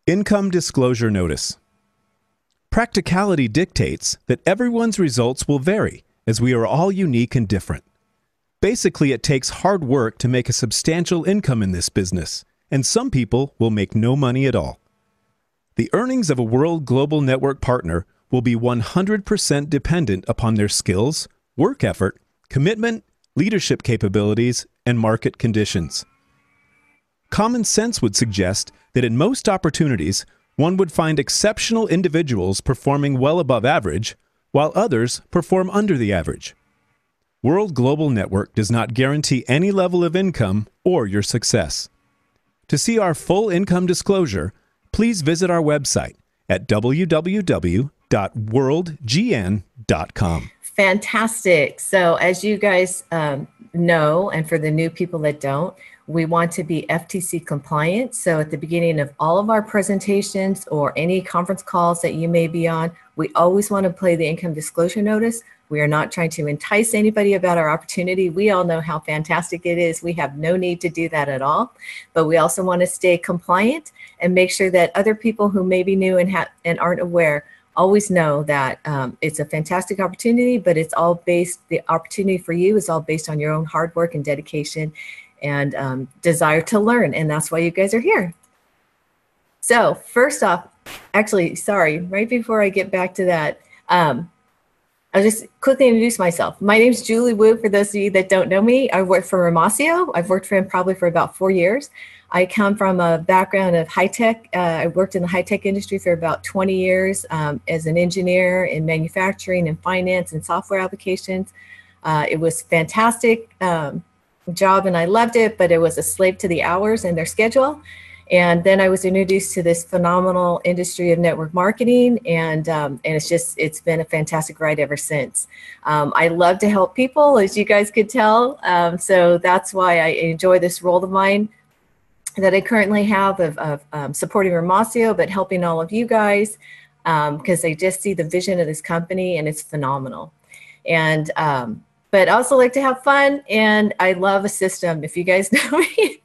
Income disclosure notice. Practicality dictates that everyone's results will vary, as we are all unique and different. Basically, it takes hard work to make a substantial income in this business, and some people will make no money at all. The earnings of a World Global Network partner will be 100% dependent upon their skills, work effort, commitment, leadership capabilities, and market conditions. Common sense would suggest that in most opportunities, one would find exceptional individuals performing well above average, while others perform under the average. World Global Network does not guarantee any level of income or your success. To see our full income disclosure, please visit our website at www.worldgn.com. Fantastic. So as you guys know, and for the new people that don't, we want to be FTC compliant. So at the beginning of all of our presentations or any conference calls that you may be on, we always want to play the income disclosure notice. We are not trying to entice anybody about our opportunity. We all know how fantastic it is. We have no need to do that at all. But we also want to stay compliant and make sure that other people who may be new and aren't aware always know that it's a fantastic opportunity, but it's all based, the opportunity for you is all based on your own hard work and dedication and desire to learn. And that's why you guys are here. So first off, actually, sorry, right before I get back to that, I'll just quickly introduce myself. My name is Julie Wu. For those of you that don't know me, I work for Romacio. I've worked for him probably for about 4 years. I come from a background of high tech. I worked in the high tech industry for about 20 years as an engineer in manufacturing and finance and software applications. It was fantastic job and I loved it, but it was a slave to the hours and their schedule. And then I was introduced to this phenomenal industry of network marketing, and it's been a fantastic ride ever since. I love to help people, as you guys could tell. So that's why I enjoy this role of mine that I currently have of supporting Romacio, but helping all of you guys because I just see the vision of this company and it's phenomenal. And but I also like to have fun, and I love a system. If you guys know me,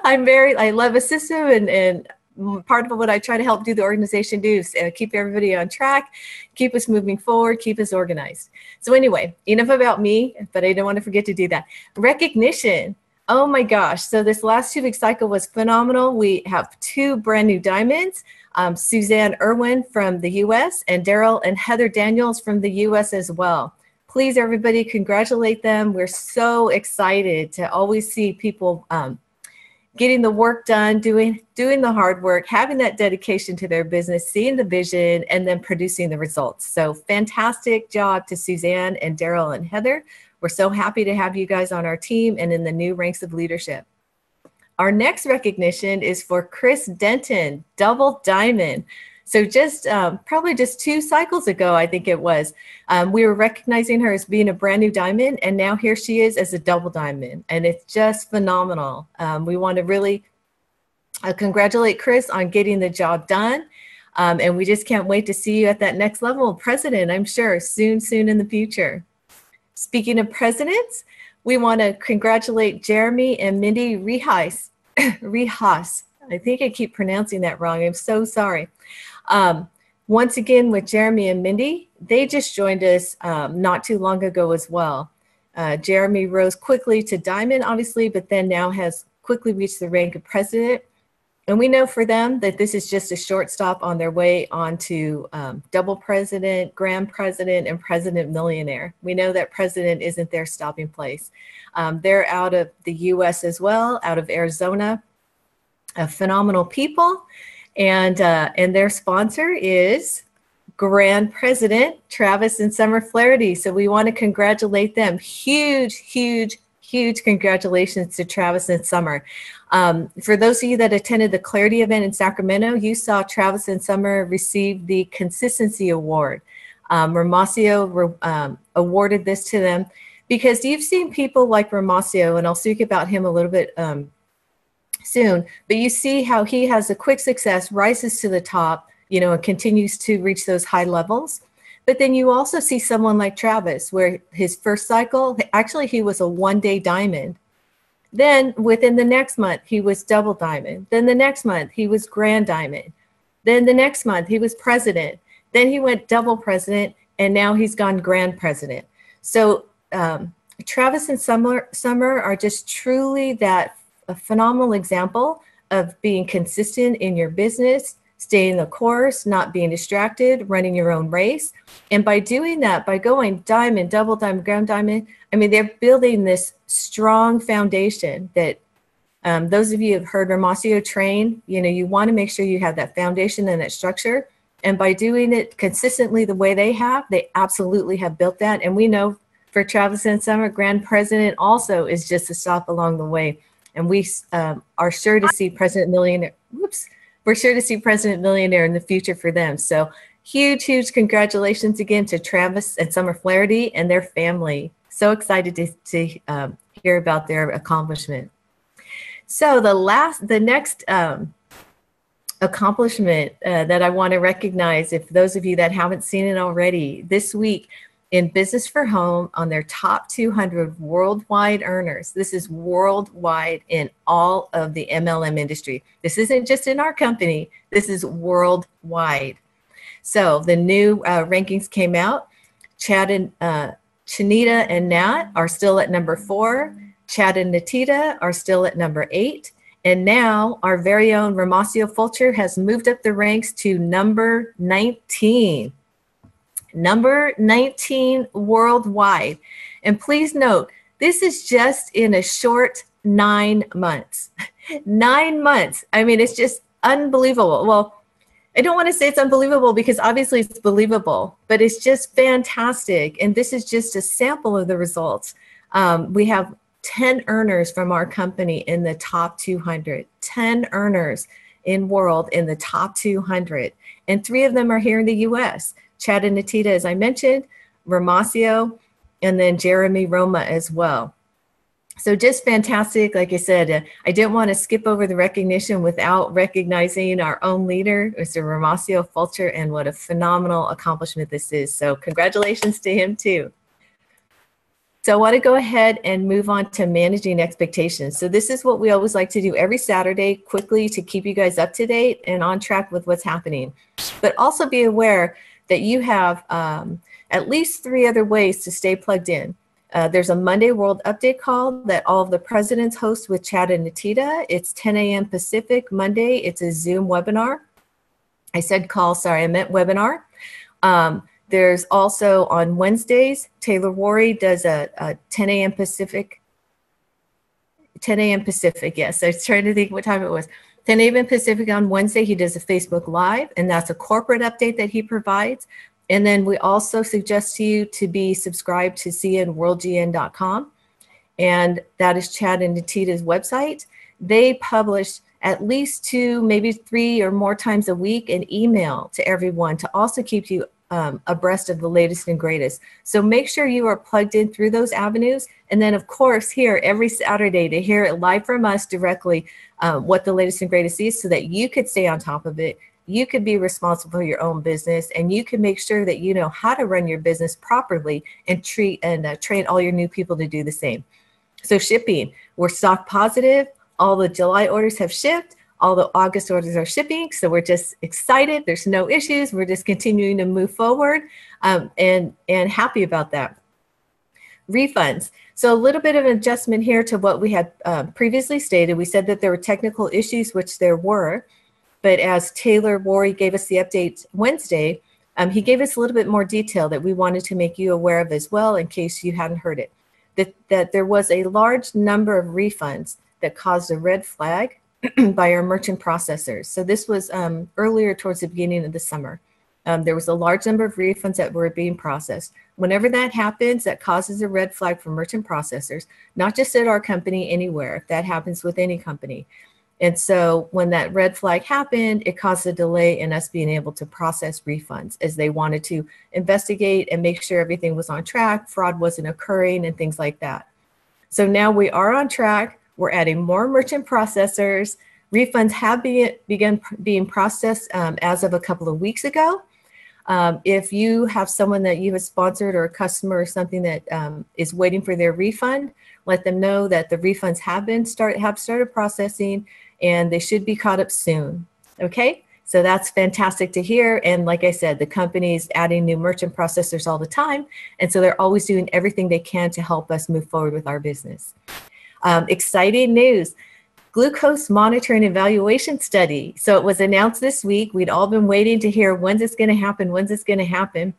I love a system, and part of what I try to help do the organization do is keep everybody on track, keep us moving forward, keep us organized. So anyway, enough about me, but I don't want to forget to do that. Recognition. Oh my gosh. So this last 2-week cycle was phenomenal. We have 2 brand new diamonds, Suzanne Irwin from the US and Daryl and Heather Daniels from the US as well. Please, everybody, congratulate them. We're so excited to always see people getting the work done, doing the hard work, having that dedication to their business, seeing the vision, and then producing the results. So fantastic job to Suzanne and Daryl and Heather. We're so happy to have you guys on our team and in the new ranks of leadership. Our next recognition is for Chris Denton, double diamond. So just probably just 2 cycles ago, I think it was, we were recognizing her as being a brand new diamond, and now here she is as a double diamond, and it's just phenomenal. We want to really congratulate Chris on getting the job done, and we just can't wait to see you at that next level of president, I'm sure, soon in the future. Speaking of presidents, we want to congratulate Jeremy and Mindy Rehas. I think I keep pronouncing that wrong. I'm so sorry. Once again, with Jeremy and Mindy, they just joined us not too long ago as well. Jeremy rose quickly to diamond, obviously, but then now has quickly reached the rank of president. And we know for them that this is just a short stop on their way onto double president, grand president, and president millionaire. We know that president isn't their stopping place. They're out of the US as well, out of Arizona, phenomenal people. And their sponsor is Grand President Travis and Summer Flaherty. So we want to congratulate them. Huge congratulations to Travis and Summer. For those of you that attended the Clarity event in Sacramento, you saw Travis and Summer receive the Consistency Award. Romacio awarded this to them because you've seen people like Romacio, and I'll speak about him a little bit soon, but you see how he has a quick success, rises to the top, you know, and continues to reach those high levels. But then you also see someone like Travis, where his first cycle, actually he was a 1-day diamond. Then within the next month, he was double diamond. Then the next month, he was grand diamond. Then the next month, he was president. Then he went double president, and now he's gone grand president. So Travis and Summer are just truly that a phenomenal example of being consistent in your business, staying the course, not being distracted, running your own race. And by doing that, by going diamond, double diamond, grand diamond, I mean, they're building this strong foundation that those of you who have heard Romacio train, you know, you want to make sure you have that foundation and that structure. And by doing it consistently the way they absolutely have built that. And we know for Travis and Summer, Grand President also is just a stop along the way. And we are sure to see President Millionaire. We're sure to see President Millionaire in the future for them. So huge, huge congratulations again to Travis and Summer Flaherty and their family. So excited to hear about their accomplishment. So the next accomplishment that I want to recognize, if those of you that haven't seen it already, this week in Business for Home on their top 200 worldwide earners. This is worldwide in all of the MLM industry. This isn't just in our company. This is worldwide. So the new rankings came out. Chad and Chanita and Nat are still at number 4. Chad and Natita are still at number 8. And now our very own Romacio Fulcher has moved up the ranks to number 19. Number 19 worldwide. And please note, this is just in a short 9 months. 9 months. I mean, it's just unbelievable. Well, I don't want to say it's unbelievable because obviously it's believable, but it's just fantastic. And this is just a sample of the results. We have 10 earners from our company in the top 200, 10 earners in world in the top 200. And 3 of them are here in the US. Chad and Natita, as I mentioned, Romacio, and then Jeremy Roma as well. So just fantastic. Like I said, I didn't want to skip over the recognition without recognizing our own leader, Mr. Romacio Fulcher, and what a phenomenal accomplishment this is. So congratulations to him too. So I want to go ahead and move on to managing expectations. So this is what we always like to do every Saturday, quickly to keep you guys up to date and on track with what's happening. But also be aware that you have at least 3 other ways to stay plugged in. There's a Monday World Update call that all of the presidents host with Chad and Natita. It's 10 a.m. Pacific Monday. It's a Zoom webinar. I said call, sorry, I meant webinar. There's also on Wednesdays, Taylor Worry does a 10 a.m. Pacific. 10 a.m. Pacific, yes. I was trying to think what time it was. 10 a.m. Pacific on Wednesday, he does a Facebook Live, and that's a corporate update that he provides. And then we also suggest to you to be subscribed to cnworldgn.com. And that is Chad and Natita's website. They publish at least 2, maybe 3 or more times a week an email to everyone to also keep you abreast of the latest and greatest. So make sure you are plugged in through those avenues. And then, of course, here every Saturday to hear it live from us directly what the latest and greatest is so that you could stay on top of it. You could be responsible for your own business, and you can make sure that you know how to run your business properly and treat and train all your new people to do the same. So shipping, we're stock positive. All the July orders have shipped. All the August orders are shipping. So we're just excited. There's no issues. We're just continuing to move forward and happy about that. Refunds. So a little bit of an adjustment here to what we had previously stated. We said that there were technical issues, which there were. But as Taylor Worry gave us the update Wednesday, he gave us a little bit more detail that we wanted to make you aware of as well in case you hadn't heard it. That there was a large number of refunds that caused a red flag by our merchant processors. So this was earlier towards the beginning of the summer. There was a large number of refunds that were being processed. Whenever that happens, that causes a red flag for merchant processors, not just at our company, anywhere. That happens with any company. And so when that red flag happened, it caused a delay in us being able to process refunds as they wanted to investigate and make sure everything was on track, fraud wasn't occurring, and things like that. So now we are on track. We're adding more merchant processors. Refunds have begun being processed as of a couple of weeks ago. If you have someone that you have sponsored or a customer or something that is waiting for their refund, let them know that the refunds have started processing and they should be caught up soon. Okay, So that's fantastic to hear. And like I said, the company's adding new merchant processors all the time. And so they're always doing everything they can to help us move forward with our business. Exciting news. Glucose monitoring evaluation study. So it was announced this week. We'd all been waiting to hear when's it's going to happen, when's it's going to happen.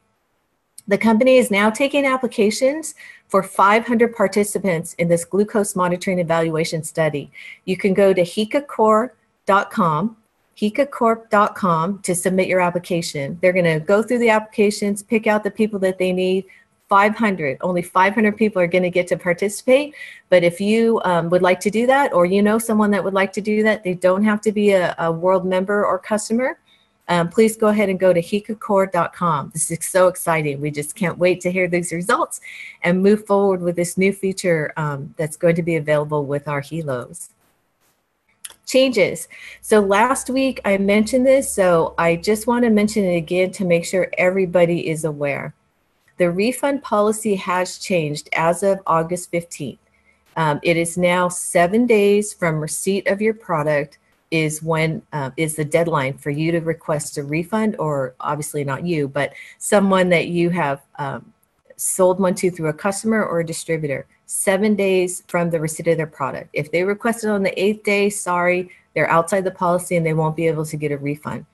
The company is now taking applications for 500 participants in this glucose monitoring evaluation study. You can go to hikacorp.com to submit your application. They're going to go through the applications, pick out the people that they need. 500, only 500 people are going to get to participate. But if you would like to do that, or you know someone that would like to do that, they don't have to be a world member or customer. Please go ahead and go to hikacorp.com. This is so exciting. We just can't wait to hear these results and move forward with this new feature that's going to be available with our Helos. Changes. So last week I mentioned this, so I just want to mention it again to make sure everybody is aware. The refund policy has changed as of August 15th. It is now 7 days from receipt of your product is when is the deadline for you to request a refund, or obviously not you, but someone that you have sold one to through a customer or a distributor. 7 days from the receipt of their product. If they request it on the 8th day, sorry, they're outside the policy and they won't be able to get a refund.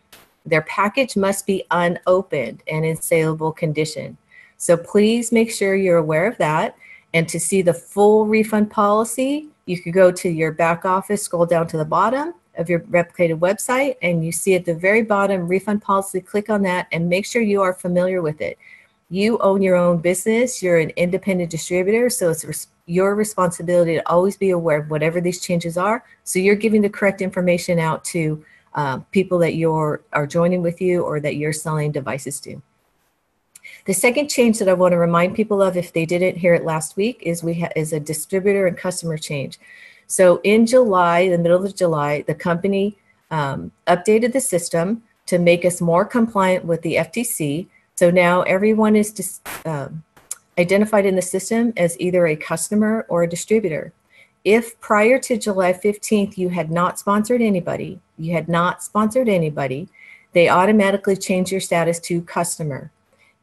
Their package must be unopened and in saleable condition. So please make sure you're aware of that. And to see the full refund policy, you could go to your back office, scroll down to the bottom of your replicated website, and you see at the very bottom refund policy, click on that and make sure you are familiar with it. You own your own business, you're an independent distributor, so it's your responsibility to always be aware of whatever these changes are, so you're giving the correct information out to people that are joining with you or that you're selling devices to. The second change that I want to remind people of, if they didn't hear it last week, is is a distributor and customer change. So in July, the middle of July, the company updated the system to make us more compliant with the FTC. So now everyone is identified in the system as either a customer or a distributor. If prior to July 15th, you had not sponsored anybody, they automatically change your status to customer.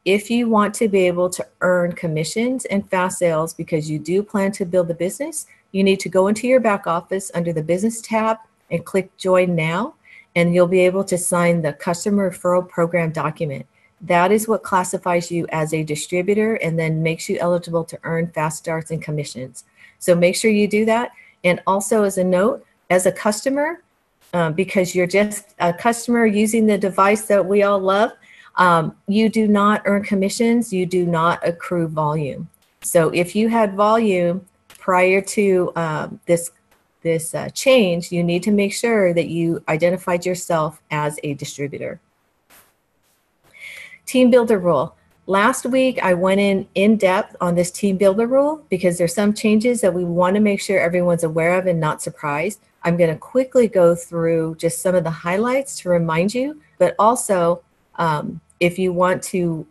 If you want to be able to earn commissions and fast sales because you do plan to build a business, you need to go into your back office under the business tab and click join now, and you'll be able to sign the customer referral program document. That is what classifies you as a distributor and then makes you eligible to earn fast starts and commissions. So make sure you do that. And also as a note, as a customer, because you're just a customer using the device that we all love, you do not earn commissions, you do not accrue volume. So if you had volume prior to this change, you need to make sure that you identified yourself as a distributor. Team builder rule. Last week, I went in depth on this team builder rule because there's some changes that we want to make sure everyone's aware of and not surprised. I'm going to quickly go through just some of the highlights to remind you, but also if you want to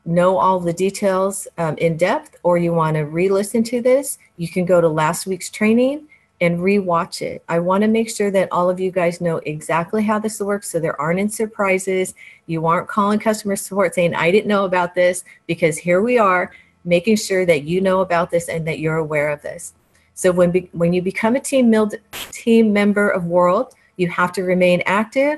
know all the details in depth, or you want to re-listen to this, you can go to last week's training and re-watch it. I want to make sure that all of you guys know exactly how this works so there aren't any surprises. You aren't calling customer support saying, I didn't know about this, because here we are making sure that you know about this and that you're aware of this. So when you become a team member of World, you have to remain active.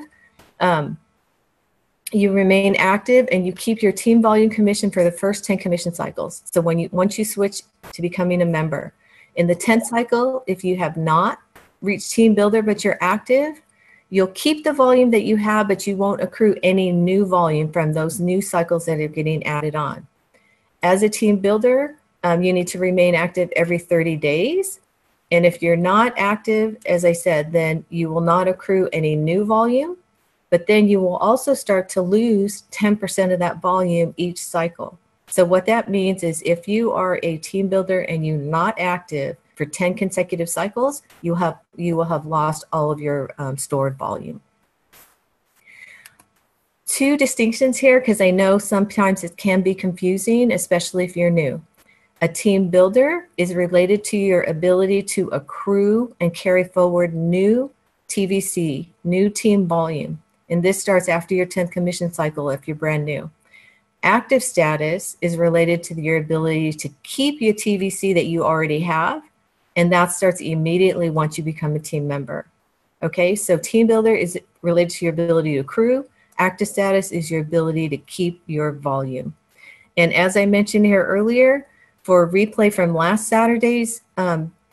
You remain active and you keep your team volume commission for the first 10 commission cycles. So once you switch to becoming a member, in the 10th cycle, if you have not reached team builder but you're active, you'll keep the volume that you have, but you won't accrue any new volume from those new cycles that are getting added on. As a team builder, you need to remain active every 30 days. And if you're not active, as I said, then you will not accrue any new volume, but then you will also start to lose 10% of that volume each cycle. So what that means is if you are a team builder and you're not active for 10 consecutive cycles, you will have lost all of your stored volume. Two distinctions here, because I know sometimes it can be confusing, especially if you're new. A team builder is related to your ability to accrue and carry forward new TVC, new team volume. And this starts after your 10th commission cycle if you're brand new. Active status is related to your ability to keep your TVC that you already have. And that starts immediately once you become a team member. Okay, so team builder is related to your ability to accrue. Active status is your ability to keep your volume. And as I mentioned here earlier, for a replay from last Saturday's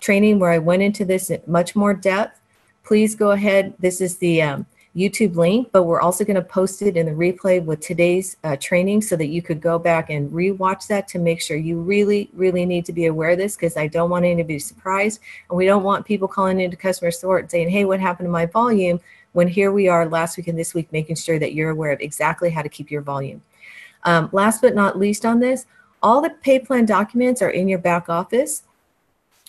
training where I went into this in much more depth, please go ahead. This is the YouTube link, but we're also going to post it in the replay with today's training so that you could go back and rewatch that to make sure you really, really need to be aware of this, because I don't want anybody to be surprised. And we don't want people calling into customer support and saying, hey, what happened to my volume? When here we are last week and this week, making sure that you're aware of exactly how to keep your volume. Last but not least on this, all the pay plan documents are in your back office.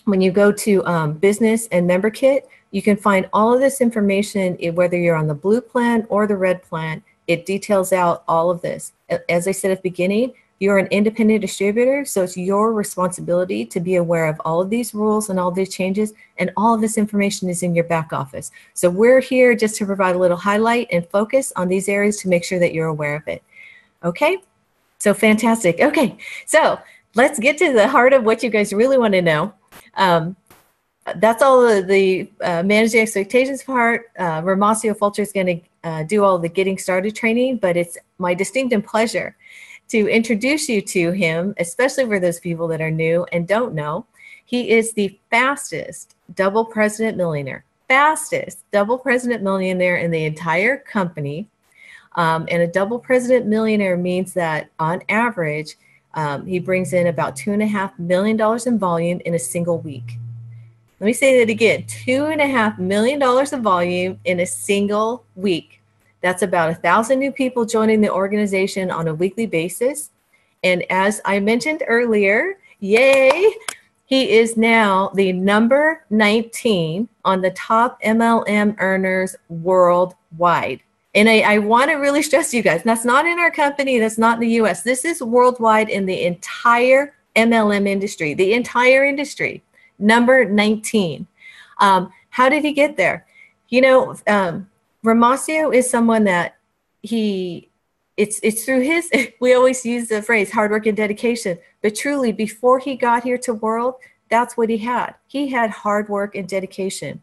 When you go to business and member kit, you can find all of this information, whether you're on the blue plan or the red plan. It details out all of this. As I said at the beginning, you're an independent distributor, so it's your responsibility to be aware of all of these rules and all these changes, and all of this information is in your back office. So we're here just to provide a little highlight and focus on these areas to make sure that you're aware of it. Okay, so fantastic. Okay, so let's get to the heart of what you guys really want to know. That's all of the manage the expectations part. Romacio Fulcher is going to do all the getting started training, but it's my distinct pleasure to introduce you to him, especially for those people that are new and don't know. He is the fastest double president millionaire in the entire company. And a double president millionaire means that on average, he brings in about $2.5 million in volume in a single week. Let me say that again, $2.5 million of volume in a single week. That's about 1,000 new people joining the organization on a weekly basis. And as I mentioned earlier, yay, he is now the number 19 on the top MLM earners worldwide. And I want to really stress you guys, that's not in our company, that's not in the US. This is worldwide in the entire MLM industry, the entire industry. Number 19. How did he get there? You know, Romacio is someone that it's through his, we always use the phrase hard work and dedication, but truly before he got here to World, that's what he had. He had hard work and dedication.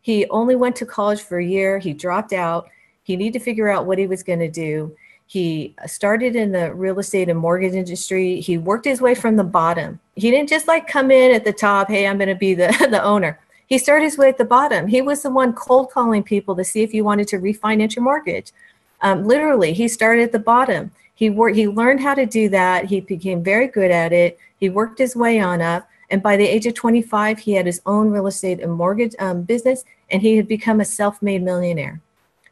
He only went to college for a year. He dropped out. He needed to figure out what he was going to do. He started in the real estate and mortgage industry. He worked his way from the bottom. He didn't just like come in at the top, hey, I'm going to be the owner. He started his way at the bottom. He was the one cold calling people to see if you wanted to refinance your mortgage. Literally, he started at the bottom. He learned how to do that. He became very good at it. He worked his way on up. And by the age of 25, he had his own real estate and mortgage business, and he had become a self-made millionaire.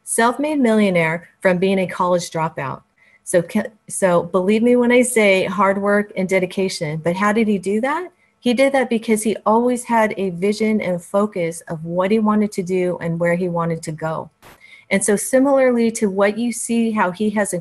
Self-made millionaire from being a college dropout. So believe me when I say hard work and dedication. But how did he do that? He did that because he always had a vision and focus of what he wanted to do and where he wanted to go. And so similarly to what you see, how he has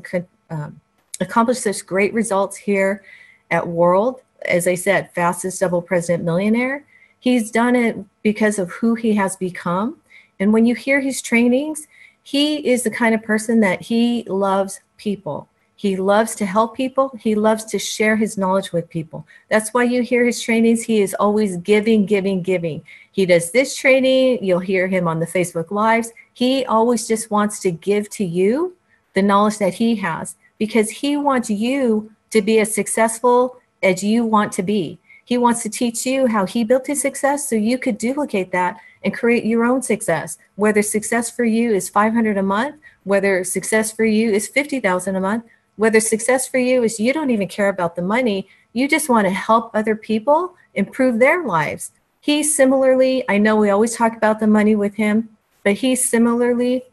accomplished such great results here at World, as I said, fastest double president millionaire, he's done it because of who he has become. And when you hear his trainings, he is the kind of person that he loves people. He loves to help people. He loves to share his knowledge with people. That's why you hear his trainings. He is always giving, giving, giving. He does this training. You'll hear him on the Facebook Lives. He always just wants to give to you the knowledge that he has because he wants you to be as successful as you want to be. He wants to teach you how he built his success so you could duplicate that and create your own success. Whether success for you is $500 a month, whether success for you is $50,000 a month, whether success for you is you don't even care about the money, you just want to help other people improve their lives. He similarly, I know we always talk about the money with him, but he similarly,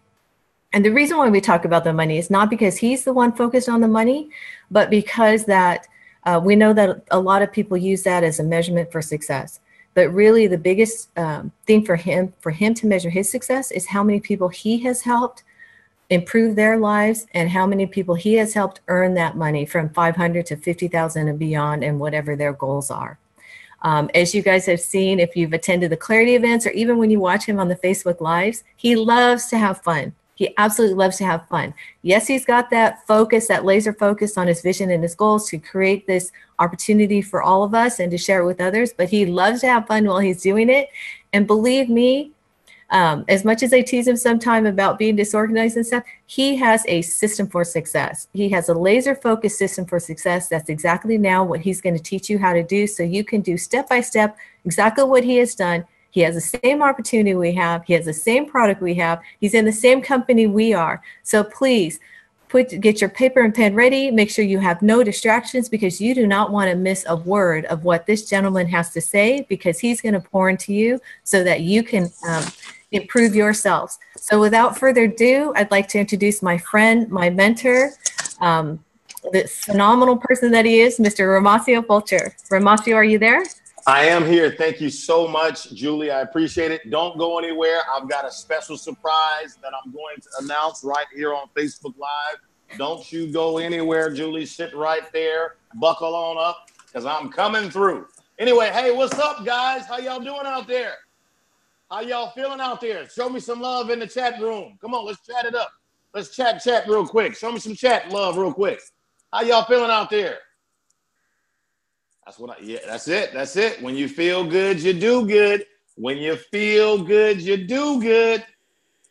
and the reason why we talk about the money is not because he's the one focused on the money, but because that we know that a lot of people use that as a measurement for success. But really the biggest thing for him to measure his success is how many people he has helped improve their lives and how many people he has helped earn that money from $500 to $50,000 and beyond and whatever their goals are. As you guys have seen, if you've attended the Clarity events or even when you watch him on the Facebook Lives, he loves to have fun. He absolutely loves to have fun. Yes, he's got that focus, that laser focus on his vision and his goals to create this opportunity for all of us and to share it with others, but he loves to have fun while he's doing it. And believe me, as much as I tease him sometime about being disorganized and stuff, he has a system for success. He has a laser focused system for success. That's exactly now what he's going to teach you how to do. So you can do step by step exactly what he has done. He has the same opportunity we have. He has the same product we have. He's in the same company we are. So please get your paper and pen ready. Make sure you have no distractions, because you do not want to miss a word of what this gentleman has to say, because he's going to pour into you so that you can improve yourselves. So without further ado, I'd like to introduce my friend, my mentor, the phenomenal person that he is, Mr. Romacio Fulcher. Romacio, are you there? I am here. Thank you so much, Julie. I appreciate it. Don't go anywhere. I've got a special surprise that I'm going to announce right here on Facebook Live. Don't you go anywhere, Julie. Sit right there. Buckle on up, because I'm coming through. Anyway, hey, what's up, guys? How y'all doing out there? How y'all feeling out there? Show me some love in the chat room. Come on, let's chat it up. Let's chat real quick. Show me some chat love real quick. How y'all feeling out there? That's it. When you feel good, you do good. When you feel good, you do good.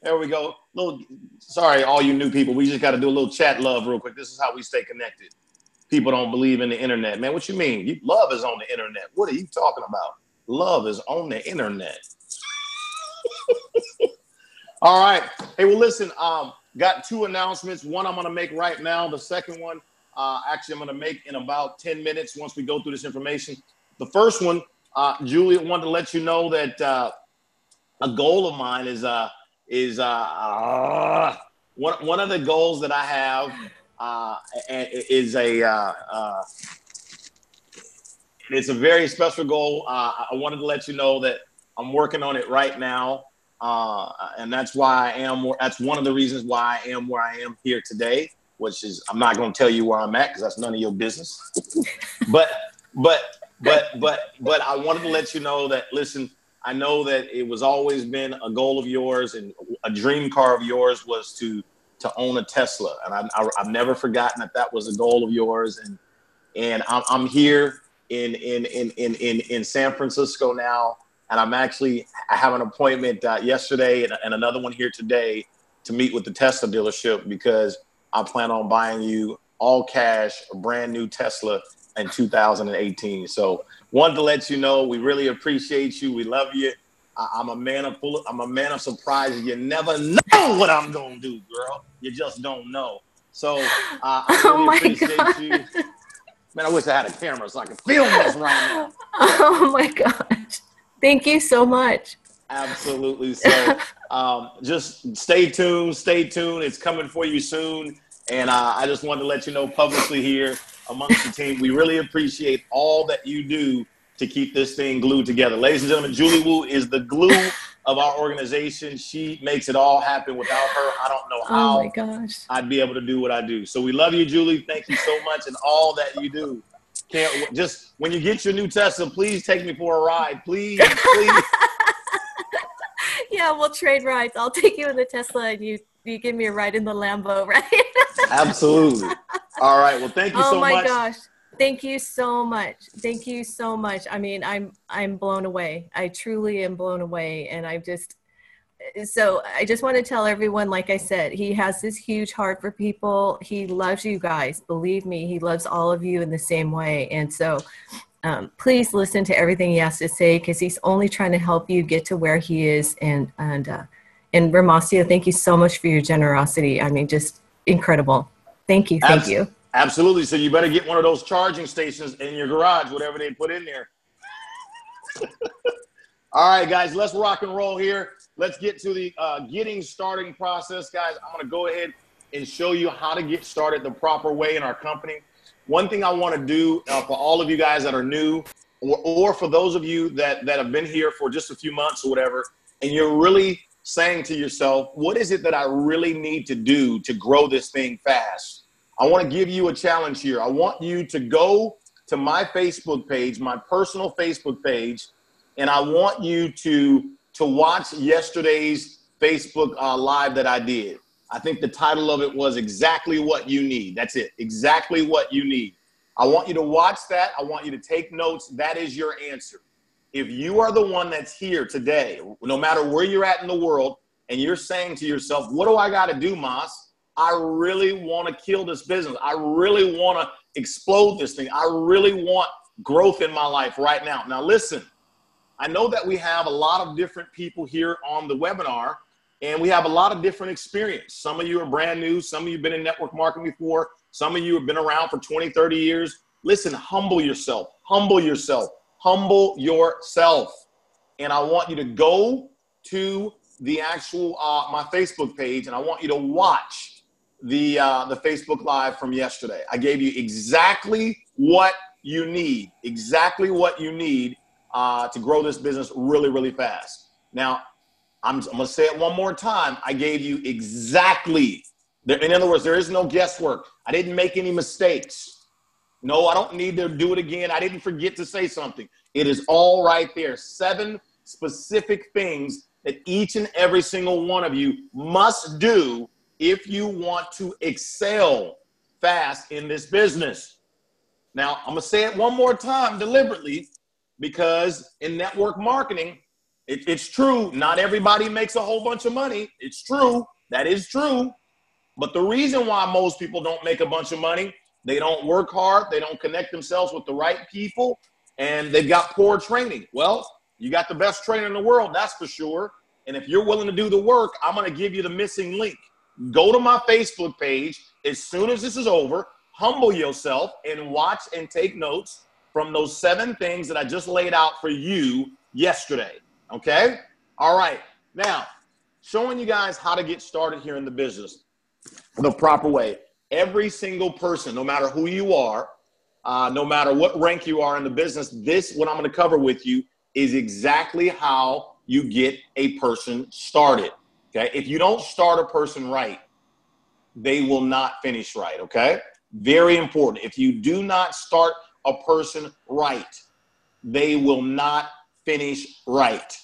There we go. Sorry, all you new people. We just got to do a little chat love real quick. This is how we stay connected. People don't believe in the internet. Man, what you mean? Love is on the internet. What are you talking about? Love is on the internet. All right. Hey, well, listen, got two announcements. One I'm going to make right now. The second one, actually, I'm going to make in about 10 minutes once we go through this information. The first one, Julie, wanted to let you know that a goal of mine is one of the goals that I have is it's a very special goal. I wanted to let you know that I'm working on it right now. And that's why that's one of the reasons why I am where I am here today, which is, I'm not going to tell you where I'm at, because that's none of your business. but I wanted to let you know that, listen, I know that it was always been a goal of yours and a dream car of yours was to own a Tesla. And I've never forgotten that was a goal of yours. And I'm here in San Francisco now. And I have an appointment yesterday and another one here today to meet with the Tesla dealership, because I plan on buying you all cash, a brand new Tesla in 2018. So wanted to let you know, we really appreciate you. We love you. I'm a man of surprises. You never know what I'm going to do, girl. You just don't know. So I really appreciate you. Man, I wish I had a camera so I could film this right now. Oh my gosh. Thank you so much. Absolutely. So just stay tuned. It's coming for you soon. And I just wanted to let you know publicly here amongst the team, we really appreciate all that you do to keep this thing glued together. Ladies and gentlemen, Julie Wu is the glue of our organization. She makes it all happen. Without her, I don't know how I'd be able to do what I do. So we love you, Julie. Thank you so much, and all that you do. Just when you get your new Tesla, please take me for a ride. Please. Yeah, we'll trade rides. I'll take you in the Tesla, and you give me a ride in the Lambo, right? Absolutely. All right. Well, thank you so much. Oh my gosh. Thank you so much. Thank you so much. I mean, I'm blown away. I truly am blown away. And I just want to tell everyone, like I said, he has this huge heart for people. He loves you guys. Believe me, he loves all of you in the same way. And so please listen to everything he has to say, because he's only trying to help you get to where he is. And Romacio, thank you so much for your generosity. I mean, just incredible. Thank you. Thank you. Absolutely. So you better get one of those charging stations in your garage, whatever they put in there. All right, guys, let's rock and roll here. Let's get to the getting starting process, guys. I'm going to go ahead and show you how to get started the proper way in our company. One thing I want to do for all of you guys that are new, or for those of you that have been here for just a few months or whatever, and you're really saying to yourself, what is it that I really need to do to grow this thing fast? I want to give you a challenge here. I want you to go to my Facebook page, my personal Facebook page, and I want you to watch yesterday's Facebook Live that I did. I think the title of it was Exactly What You Need. That's it. Exactly What You Need. I want you to watch that. I want you to take notes. That is your answer. If you are the one that's here today, no matter where you're at in the world, and you're saying to yourself, what do I got to do, Mas? I really want to kill this business. I really want to explode this thing. I really want growth in my life right now. Now, listen, I know that we have a lot of different people here on the webinar, and we have a lot of different experience. Some of you are brand new. Some of you have been in network marketing before. Some of you have been around for 20, 30 years. Listen, humble yourself. Humble yourself. Humble yourself. And I want you to go to the actual, my Facebook page, and I want you to watch the Facebook Live from yesterday. I gave you exactly what you need. Exactly what you need to grow this business really, really fast. Now, I'm going to say it one more time. I gave you exactly. In other words, there is no guesswork. I didn't make any mistakes. No, I don't need to do it again. I didn't forget to say something. It is all right there. 7 specific things that each and every single one of you must do if you want to excel fast in this business. Now, I'm going to say it one more time deliberately, because in network marketing, it's true. Not everybody makes a whole bunch of money. It's true. That is true. But the reason why most people don't make a bunch of money, they don't work hard, they don't connect themselves with the right people, and they've got poor training. Well, you got the best trainer in the world, that's for sure. And if you're willing to do the work, I'm going to give you the missing link. Go to my Facebook page as soon as this is over, humble yourself, and watch and take notes from those 7 things that I just laid out for you yesterday. Okay? All right. Now, showing you guys how to get started here in the business the proper way. Every single person, no matter who you are, no matter what rank you are in the business, what I'm going to cover with you is exactly how you get a person started. Okay? If you don't start a person right, they will not finish right. Okay? Very important. If you do not start a person right, they will not finish right.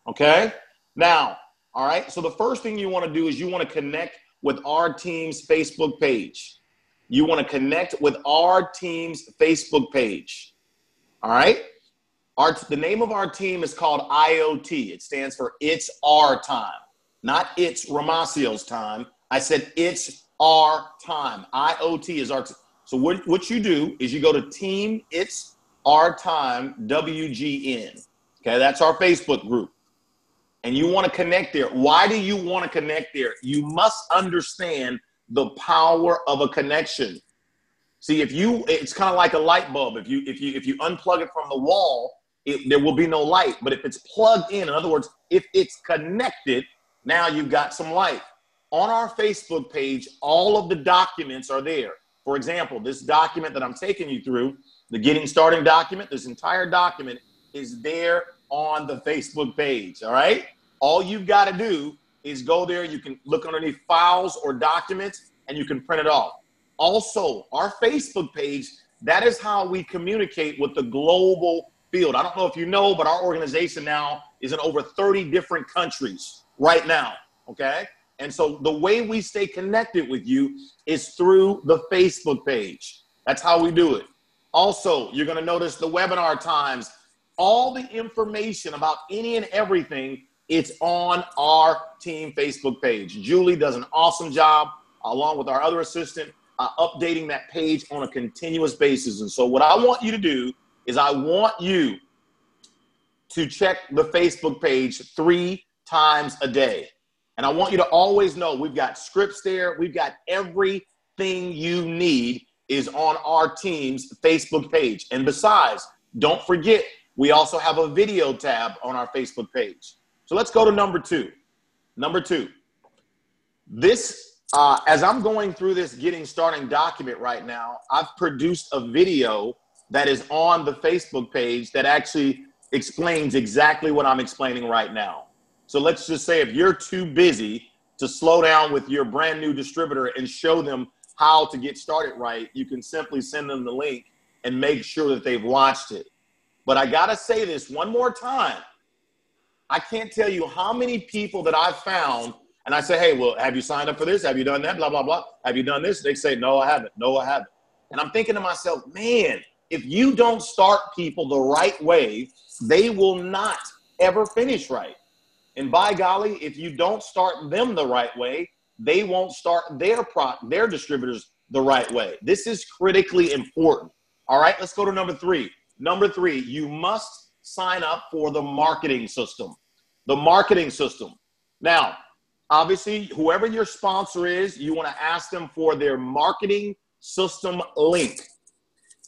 Okay? Now, all right, so the first thing you want to do is you want to connect with our team's Facebook page. You want to connect with our team's Facebook page. All right? The name of our team is called IoT. It stands for It's Our Time. Not It's Romacio's Time. I said It's Our Time. IoT is our time. So what you do is you go to Team It's Our Time WGN. Okay, that's our Facebook group. And you want to connect there. Why do you want to connect there? You must understand the power of a connection. See, it's kind of like a light bulb. If you unplug it from the wall, there will be no light. But if it's plugged in other words, if it's connected, now you've got some light. On our Facebook page, all of the documents are there. For example, this document that I'm taking you through, the Getting Started document, this entire document is there on the Facebook page, all right? All you've got to do is go there. You can look underneath files or documents, and you can print it off. Also, our Facebook page, that is how we communicate with the global field. I don't know if you know, but our organization now is in over 30 different countries right now, okay? And so the way we stay connected with you is through the Facebook page. That's how we do it. Also, you're going to notice the webinar times. All the information about any and everything, it's on our team Facebook page. Julie does an awesome job, along with our other assistant, updating that page on a continuous basis. And so what I want you to do is I want you to check the Facebook page 3 times a day. And I want you to always know we've got scripts there. We've got everything you need is on our team's Facebook page. And besides, don't forget, we also have a video tab on our Facebook page. So let's go to number 2. Number 2, this, as I'm going through this Getting Started document right now, I've produced a video that is on the Facebook page that actually explains exactly what I'm explaining right now. So let's just say if you're too busy to slow down with your brand new distributor and show them how to get started right, you can simply send them the link and make sure that they've watched it. But I got to say this one more time. I can't tell you how many people that I've found And I say, hey, well, have you signed up for this? Have you done that? Blah, blah, blah. Have you done this? They say, no, I haven't. No, I haven't. And I'm thinking to myself, man, if you don't start people the right way, they will not ever finish right. And by golly, if you don't start them the right way, they won't start their distributors the right way. This is critically important. All right, let's go to number 3. Number 3, you must sign up for the marketing system. The marketing system. Now, obviously, whoever your sponsor is, you want to ask them for their marketing system link.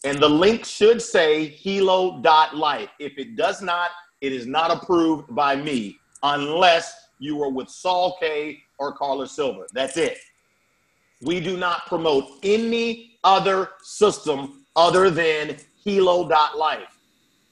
And the link should say hilo.life. If it does not, it is not approved by me unless you are with Saul K or Carla Silver. That's it. We do not promote any other system other than hilo.life.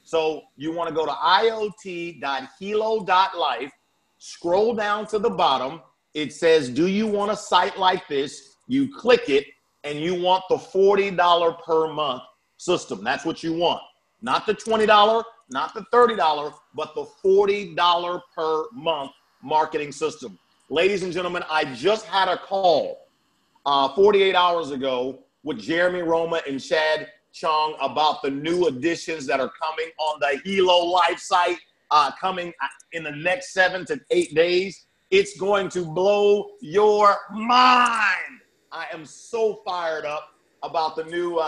So you want to go to iot.hilo.life, scroll down to the bottom. It says, do you want a site like this? You click it, and you want the $40 per month system. That's what you want. Not the $20, not the $30, but the $40 per month marketing system. Ladies and gentlemen, I just had a call 48 hours ago with Jeremy Roma and Chad Chong about the new additions that are coming on the Hilo Life site, coming in the next 7 to 8 days. It's going to blow your mind. I am so fired up about the new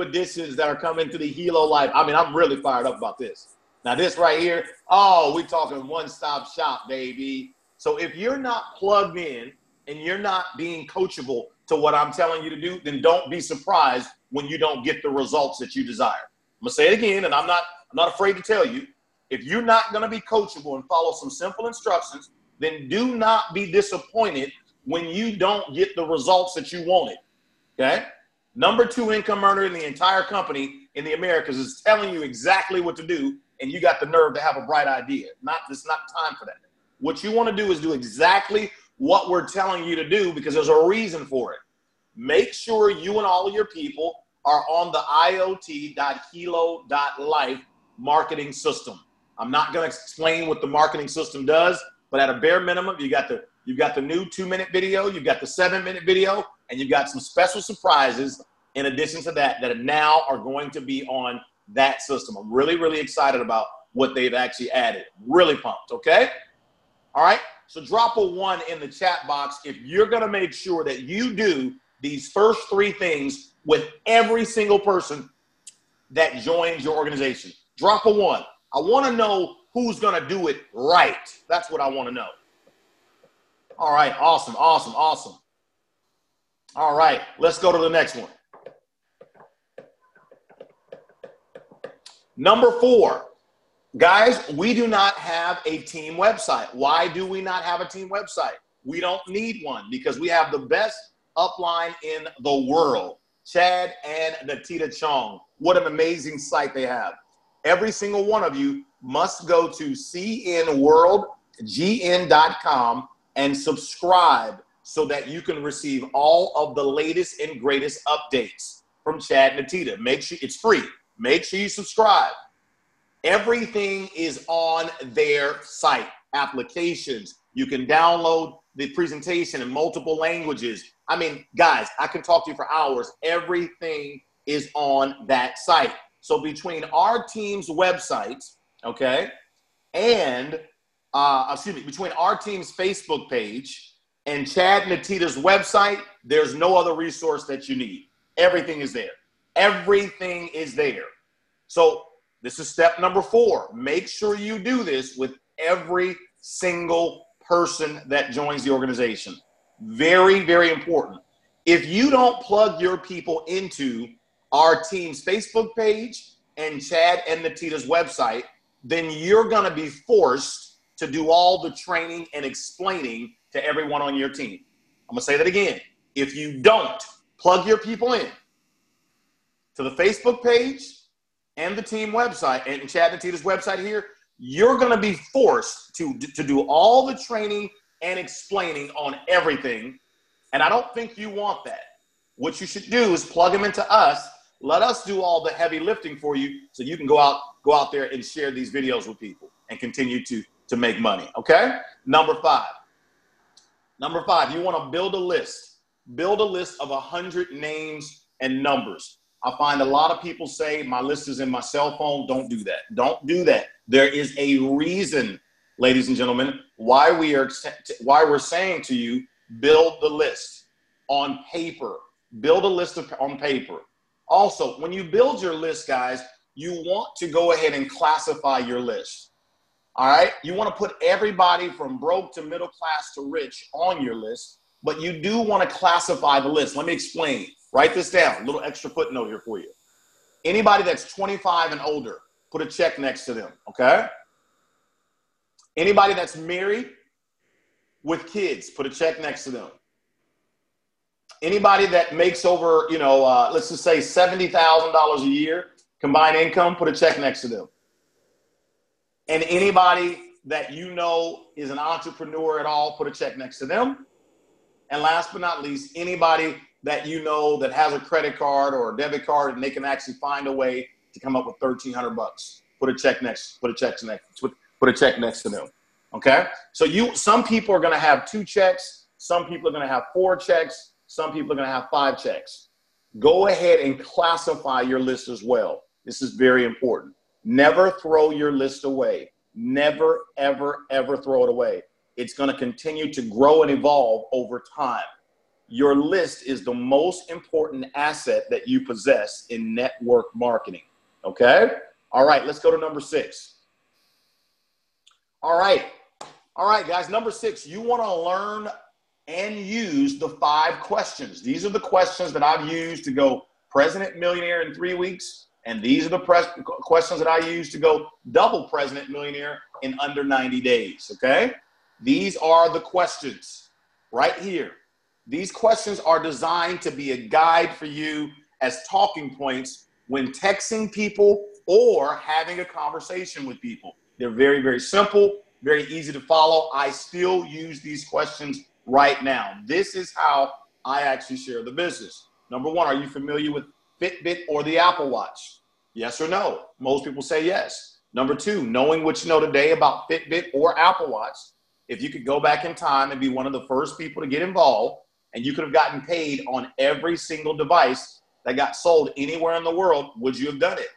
additions that are coming to the Hilo Life. I mean, I'm really fired up about this. Now, this right here, oh, we're talking one-stop shop, baby. So if you're not plugged in and you're not being coachable to what I'm telling you to do, then don't be surprised when you don't get the results that you desire. I'm gonna say it again, and I'm not afraid to tell you, if you're not gonna be coachable and follow some simple instructions, then do not be disappointed when you don't get the results that you wanted, okay? Number 2 income earner in the entire company in the Americas is telling you exactly what to do, and you got the nerve to have a bright idea. It's not time for that. What you want to do is do exactly what we're telling you to do because there's a reason for it. Make sure you and all of your people are on the iot.hilo.life marketing system. I'm not going to explain what the marketing system does, but at a bare minimum, you've got the new 2-minute video, you've got the 7-minute video, and you've got some special surprises in addition to that now are going to be on that system. I'm really, really excited about what they've actually added. Really pumped, okay? All right, so drop a 1 in the chat box if you're going to make sure that you do these first 3 things with every single person that joins your organization. Drop a 1. I want to know who's going to do it right. That's what I want to know. All right, awesome, awesome, awesome. All right, let's go to the next one. Number 4. Guys, we do not have a team website. Why do we not have a team website? We don't need one because we have the best upline in the world, Chad and Natita Chong. What an amazing site they have. Every single one of you must go to cnworldgn.com and subscribe so that you can receive all of the latest and greatest updates from Chad and Natita. Make sure it's free. Make sure you subscribe. Everything is on their site. Applications. You can download the presentation in multiple languages. I mean, guys, I can talk to you for hours. Everything is on that site. So between our team's websites, okay, and, between our team's Facebook page and Chad and Natita's website, there's no other resource that you need. Everything is there. Everything is there. So this is step number 4. Make sure you do this with every single person that joins the organization. Very, very important. If you don't plug your people into our team's Facebook page and Chad and Natita's website, then you're going to be forced to do all the training and explaining to everyone on your team. I'm going to say that again. If you don't plug your people in to the Facebook page and the team website and Chad and Natita's website here, you're going to be forced to do all the training and explaining on everything. And I don't think you want that. What you should do is plug them into us. Let us do all the heavy lifting for you so you can go out there and share these videos with people and continue to make money, okay? Number 5. Number 5, you want to build a list. Build a list of 100 names and numbers. I find a lot of people say my list is in my cell phone. Don't do that. Don't do that. There is a reason, ladies and gentlemen, why we're saying to you, build the list on paper. Build a list on paper. Also, when you build your list, guys, you want to go ahead and classify your list. All right? You want to put everybody from broke to middle class to rich on your list, but you do want to classify the list. Let me explain. Write this down. A little extra footnote here for you. Anybody that's 25 and older, put a check next to them, okay? Anybody that's married with kids, put a check next to them. Anybody that makes over, let's just say $70,000 a year, combined income, put a check next to them. And anybody that you know is an entrepreneur at all, put a check next to them. And last but not least, anybody that you know that has a credit card or a debit card and they can actually find a way to come up with $1,300, put a check next to them. Okay? So some people are going to have 2 checks, some people are going to have 4 checks, some people are going to have 5 checks. Go ahead and classify your list as well. This is very important. Never throw your list away. Never, ever, ever throw it away. It's going to continue to grow and evolve over time. Your list is the most important asset that you possess in network marketing. Okay? All right, let's go to number 6. All right, guys, number 6, you want to learn and use the 5 questions. These are the questions that I've used to go President Millionaire in 3 weeks. And these are the questions that I use to go double President Millionaire in under 90 days, okay? These are the questions right here. These questions are designed to be a guide for you as talking points when texting people or having a conversation with people. They're very, very simple, very easy to follow. I still use these questions right now. This is how I actually share the business. Number 1, are you familiar with Fitbit or the Apple Watch? Yes or no? Most people say yes. Number 2, knowing what you know today about Fitbit or Apple Watch, if you could go back in time and be one of the first people to get involved and you could have gotten paid on every single device that got sold anywhere in the world, would you have done it?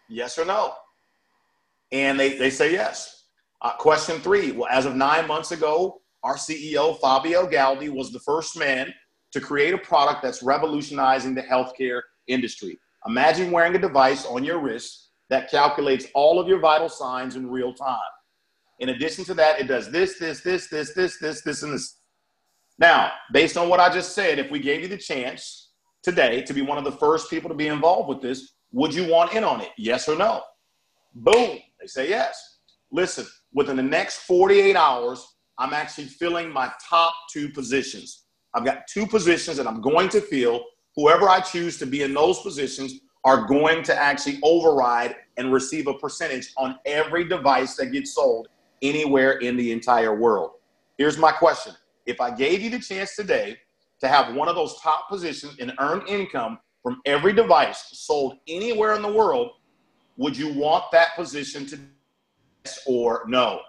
Yes or no? And they say yes. Question 3, well, as of 9 months ago, our CEO, Fabio Galdi, was the first man to create a product that's revolutionizing the healthcare industry. Imagine wearing a device on your wrist that calculates all of your vital signs in real time. In addition to that, it does this, and this. Now, based on what I just said, if we gave you the chance today to be one of the first people to be involved with this, would you want in on it? Yes or no? Boom. They say yes. Listen, within the next 48 hours, I'm actually filling my top 2 positions. I've got 2 positions that I'm going to fill. Whoever I choose to be in those positions are going to actually override and receive a percentage on every device that gets sold anywhere in the entire world. Here's my question. If I gave you the chance today to have one of those top positions and earn income from every device sold anywhere in the world, would you want that position to yes or no?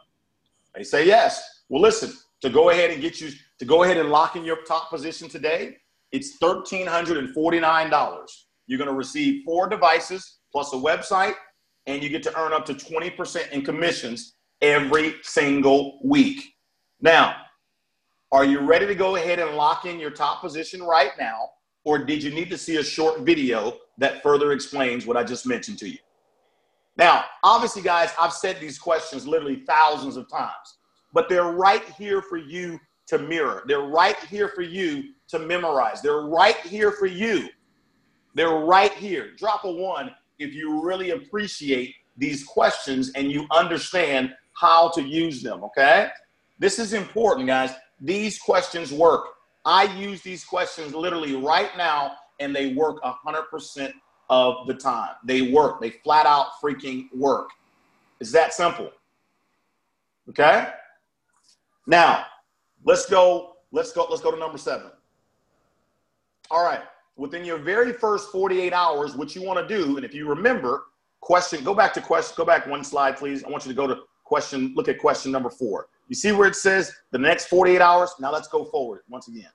They say yes. Well, listen, to go ahead and lock in your top position today, it's $1,349. You're going to receive 4 devices plus a website, and you get to earn up to 20% in commissions every single week. Now, are you ready to go ahead and lock in your top position right now, or did you need to see a short video that further explains what I just mentioned to you? Now, obviously, guys, I've said these questions literally thousands of times, but they're right here for you to mirror. They're right here for you to memorize. They're right here for you. They're right here. Drop a 1 if you really appreciate these questions and you understand how to use them, okay? This is important, guys. These questions work. I use these questions literally right now, and they work 100% of the time. They work. They flat out freaking work. It's that simple. Okay? Now, let's go to number 7. All right. Within your very first 48 hours, what you want to do, and if you remember, go back 1 slide, please. I want you to look at question number 4. You see where it says the next 48 hours? Now let's go forward once again.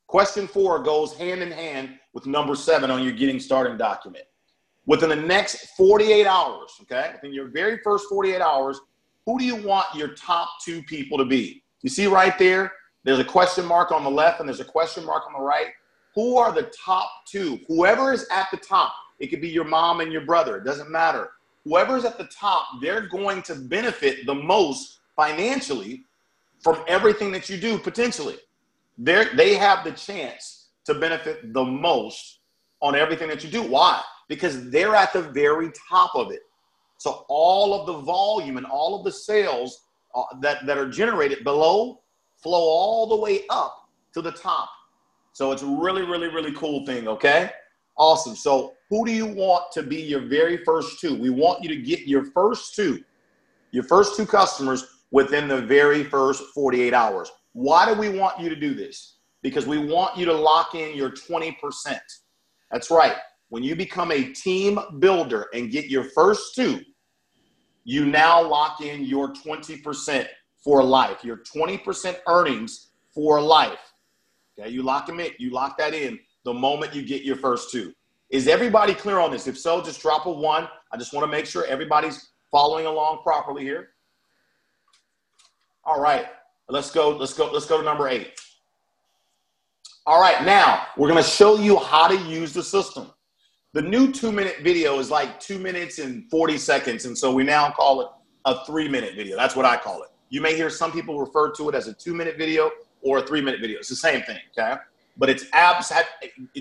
Question 4 goes hand in hand with number 7 on your getting started document. Within the next 48 hours, okay, within your very first 48 hours, who do you want your top 2 people to be? You see right there, there's a question mark on the left and there's a question mark on the right. Who are the top 2? Whoever is at the top, it could be your mom and your brother, it doesn't matter. Whoever's at the top, they're going to benefit the most financially from everything that you do potentially. They have the chance to benefit the most on everything that you do. Why? Because they're at the very top of it. So all of the volume and all of the sales that are generated below flow all the way up to the top. So it's a really, really, really cool thing, okay? Awesome. So who do you want to be your very first 2? We want you to get your first 2 customers within the very first 48 hours. Why do we want you to do this? Because we want you to lock in your 20%. That's right. When you become a team builder and get your first 2, you now lock in your 20% for life, your 20% earnings for life. Okay, you lock them in. You lock that in the moment you get your first 2. Is everybody clear on this? If so, just drop a 1. I just want to make sure everybody's following along properly here. All right, let's go to number 8. All right, now we're going to show you how to use the system. The new 2-minute video is like 2 minutes and 40 seconds, and so we now call it a 3-minute video. That's what I call it. You may hear some people refer to it as a 2-minute video or a 3-minute video. It's the same thing, okay? But it's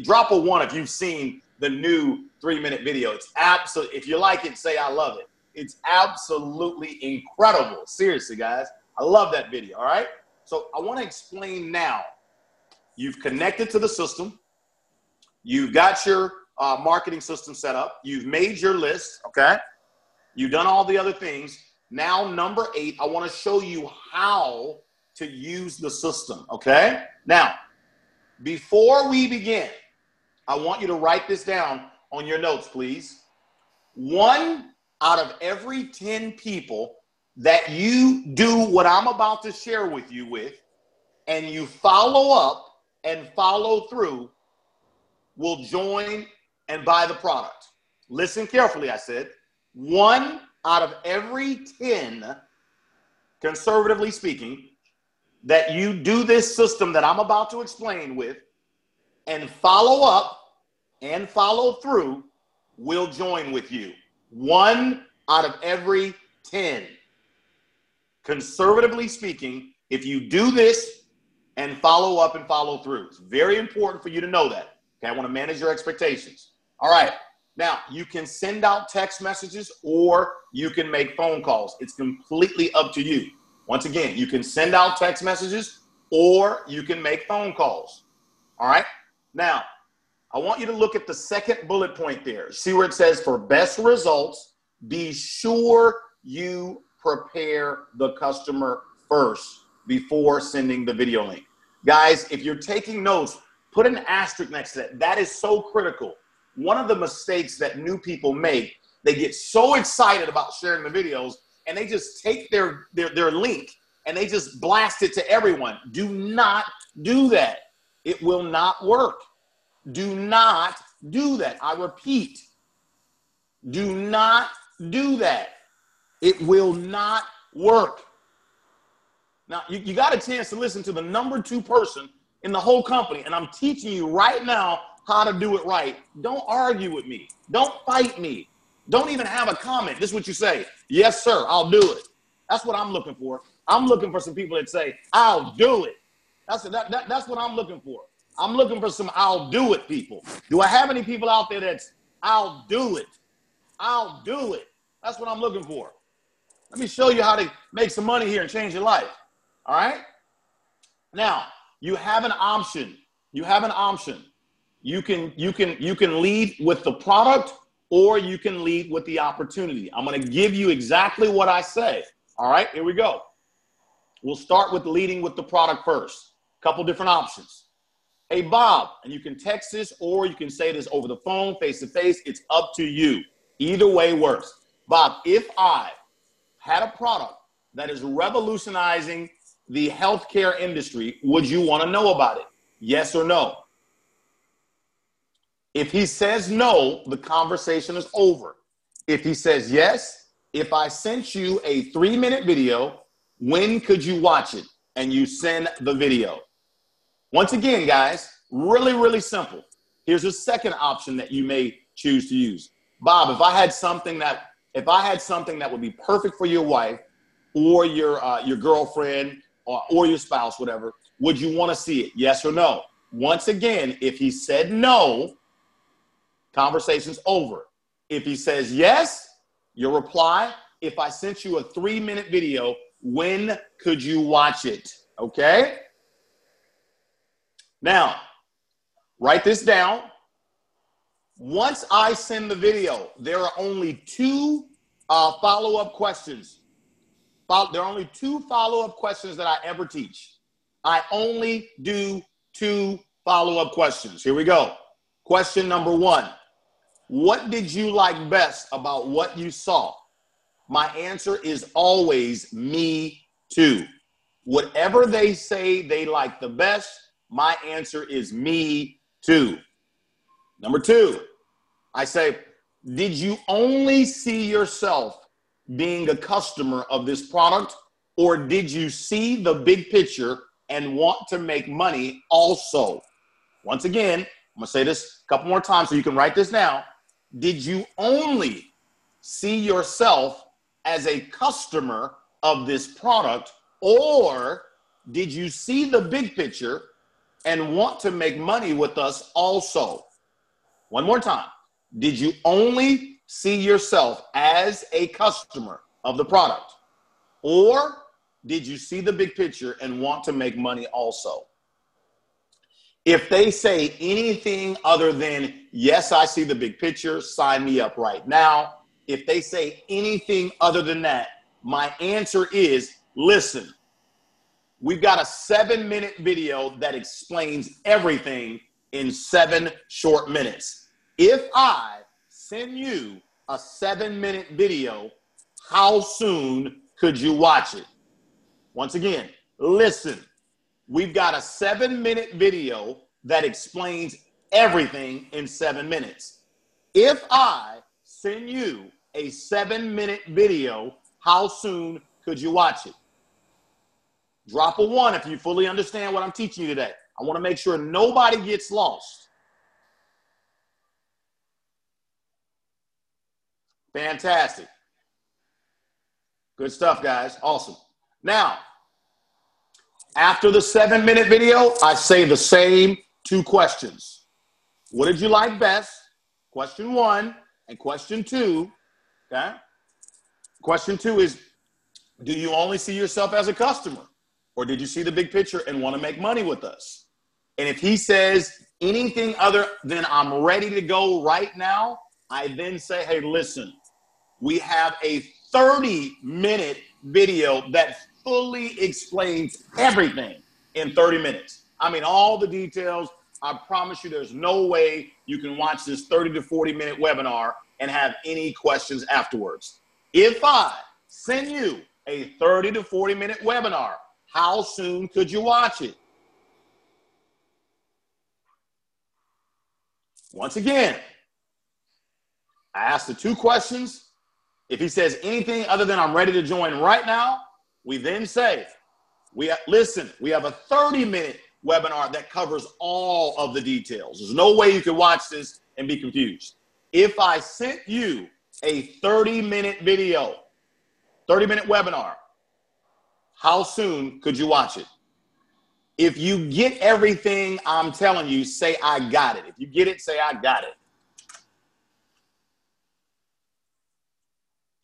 drop a 1 if you've seen the new 3-minute video. It's absolutely, if you like it, say I love it. It's absolutely incredible. Seriously, guys. I love that video, all right? So I want to explain now. You've connected to the system. You've got your marketing system set up. You've made your list, okay? You've done all the other things. Now, number 8, I want to show you how to use the system, okay? Now, before we begin, I want you to write this down on your notes, please. 1 out of every 10 people that you do what I'm about to share with you with, and you follow up and follow through, will join and buy the product. Listen carefully, I said. 1 out of every 10, conservatively speaking, that you do this system that I'm about to explain with and follow up and follow through will join with you. 1 out of every 10. Conservatively speaking, if you do this and follow up and follow through, it's very important for you to know that. Okay, I want to manage your expectations. All right. Now, you can send out text messages or you can make phone calls. It's completely up to you. Once again, you can send out text messages or you can make phone calls. All right. Now, I want you to look at the second bullet point there. See where it says for best results, be sure you prepare the customer first before sending the video link. Guys, if you're taking notes, put an asterisk next to that. That is so critical. One of the mistakes that new people make, they get so excited about sharing the videos and they just take their link and they just blast it to everyone. Do not do that. It will not work. Do not do that. I repeat, do not do that. It will not work. Now, you got a chance to listen to the number 2 person in the whole company, and I'm teaching you right now how to do it right. Don't argue with me. Don't fight me. Don't even have a comment. This is what you say. Yes, sir, I'll do it. That's what I'm looking for. I'm looking for some people that say, I'll do it. That's what I'm looking for. I'm looking for some I'll do it people. Do I have any people out there that's I'll do it? I'll do it. That's what I'm looking for. Let me show you how to make some money here and change your life. All right? Now, you have an option. You have an option. You can lead with the product or you can lead with the opportunity. I'm going to give you exactly what I say. All right, here we go. We'll start with leading with the product first. A couple different options. Hey, Bob, and you can text this or you can say this over the phone, face to face. It's up to you. Either way works. Bob, if I had a product that is revolutionizing the healthcare industry, would you want to know about it? Yes or no? If he says no, the conversation is over. If he says yes, if I sent you a 3-minute video, when could you watch it? And you send the video. Once again, guys, really, really simple. Here's a second option that you may choose to use. Bob, if I had something that would be perfect for your wife or your girlfriend or your spouse, whatever, would you want to see it? Yes or no? Once again, if he said no, conversation's over. If he says yes, your reply, if I sent you a 3-minute video, when could you watch it? Okay? Now, write this down. Once I send the video, there are only 2 follow-up questions. There are only 2 follow-up questions that I ever teach. I only do 2 follow-up questions. Here we go. Question number 1. What did you like best about what you saw? My answer is always me too. Whatever they say they like the best, my answer is me too. Number 2, I say, did you only see yourself being a customer of this product, or did you see the big picture and want to make money also? Once again, I'm going to say this a couple more times so you can write this down. Did you only see yourself as a customer of this product, or did you see the big picture and want to make money with us also? One more time. Did you only see yourself as a customer of the product, or did you see the big picture and want to make money also? If they say anything other than, yes, I see the big picture, sign me up right now. If they say anything other than that, my answer is, listen, we've got a 7-minute video that explains everything in 7 short minutes. If I send you a 7-minute video, how soon could you watch it? Once again, listen, we've got a 7-minute video that explains everything in 7 minutes. If I send you a 7-minute video, how soon could you watch it? Drop a 1 if you fully understand what I'm teaching you today. I want to make sure nobody gets lost. Fantastic. Good stuff, guys. Awesome. Now, after the 7-minute video, I say the same 2 questions. What did you like best? Question 1 and question 2. Okay. Question 2 is, do you only see yourself as a customer, or did you see the big picture and want to make money with us? And if he says anything other than I'm ready to go right now, I then say, hey, listen, we have a 30-minute video that fully explains everything in 30 minutes. I mean, all the details. I promise you there's no way you can watch this 30 to 40-minute webinar and have any questions afterwards. If I send you a 30 to 40-minute webinar, how soon could you watch it? Once again, I ask the 2 questions. If he says anything other than I'm ready to join right now, we then say, listen, we have a 30-minute webinar that covers all of the details. There's no way you can watch this and be confused. If I sent you a 30-minute video, 30-minute webinar, how soon could you watch it? If you get everything I'm telling you, say I got it. If you get it, say I got it.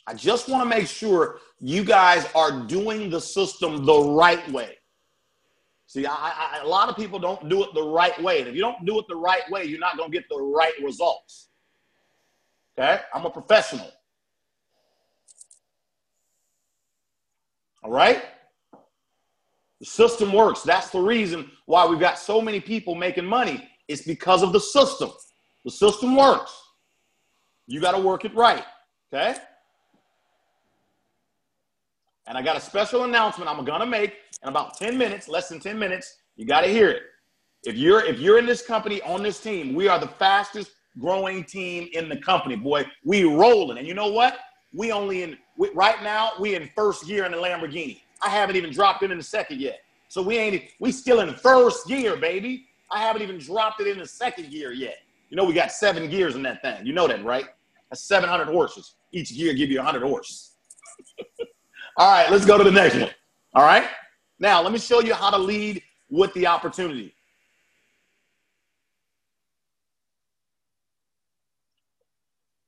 I just want to make sure you guys are doing the system the right way. See, a lot of people don't do it the right way. And if you don't do it the right way, you're not going to get the right results. Okay? I'm a professional. All right? The system works. That's the reason why we've got so many people making money. It's because of the system. The system works. You got to work it right. Okay? And I got a special announcement I'm going to make in about 10 minutes, less than 10 minutes. You got to hear it. If you're in this company, on this team, we are the fastest growing team in the company, boy. We rolling. And you know what? Right now, we in first gear in the Lamborghini. I haven't even dropped it in the second yet. So we still in first gear, baby. I haven't even dropped it in the second gear yet. You know, we got 7 gears in that thing. You know that, right? That's 700 horses. Each gear give you 100 horses. All right, let's go to the next one. All right? Now, let me show you how to lead with the opportunity.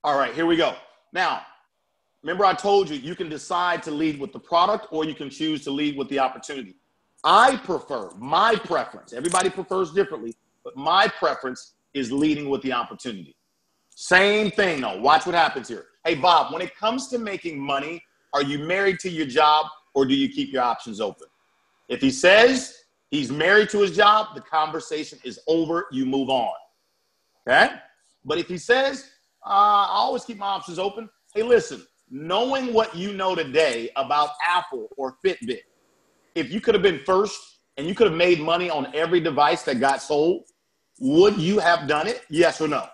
All right, here we go. Now, remember I told you can decide to lead with the product or you can choose to lead with the opportunity. My preference, everybody prefers differently, but my preference is leading with the opportunity. Same thing, though. Watch what happens here. Hey, Bob, when it comes to making money, are you married to your job or do you keep your options open? If he says he's married to his job, the conversation is over. You move on. Okay? But if he says, I always keep my options open. Hey, listen, knowing what you know today about Apple or Fitbit, if you could have been first and you could have made money on every device that got sold, would you have done it? Yes or no?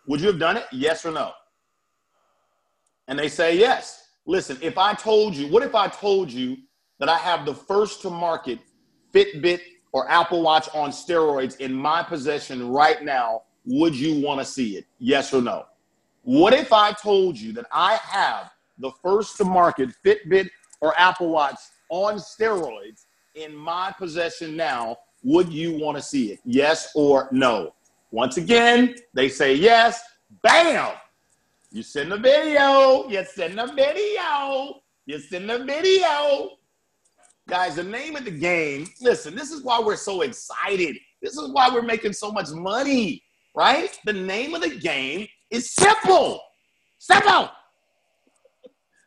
Would you have done it? Yes or no? And they say yes. Listen, what if I told you that I have the first to market Fitbit or Apple Watch on steroids in my possession right now, would you want to see it? Yes or no? What if I told you that I have the first to market Fitbit or Apple Watch on steroids in my possession now? Would you want to see it? Yes or no? Once again, they say yes. Bam! You send the video. You send the video. You send the video. Guys, the name of the game, listen, this is why we're so excited. This is why we're making so much money, right? The name of the game is simple. Simple.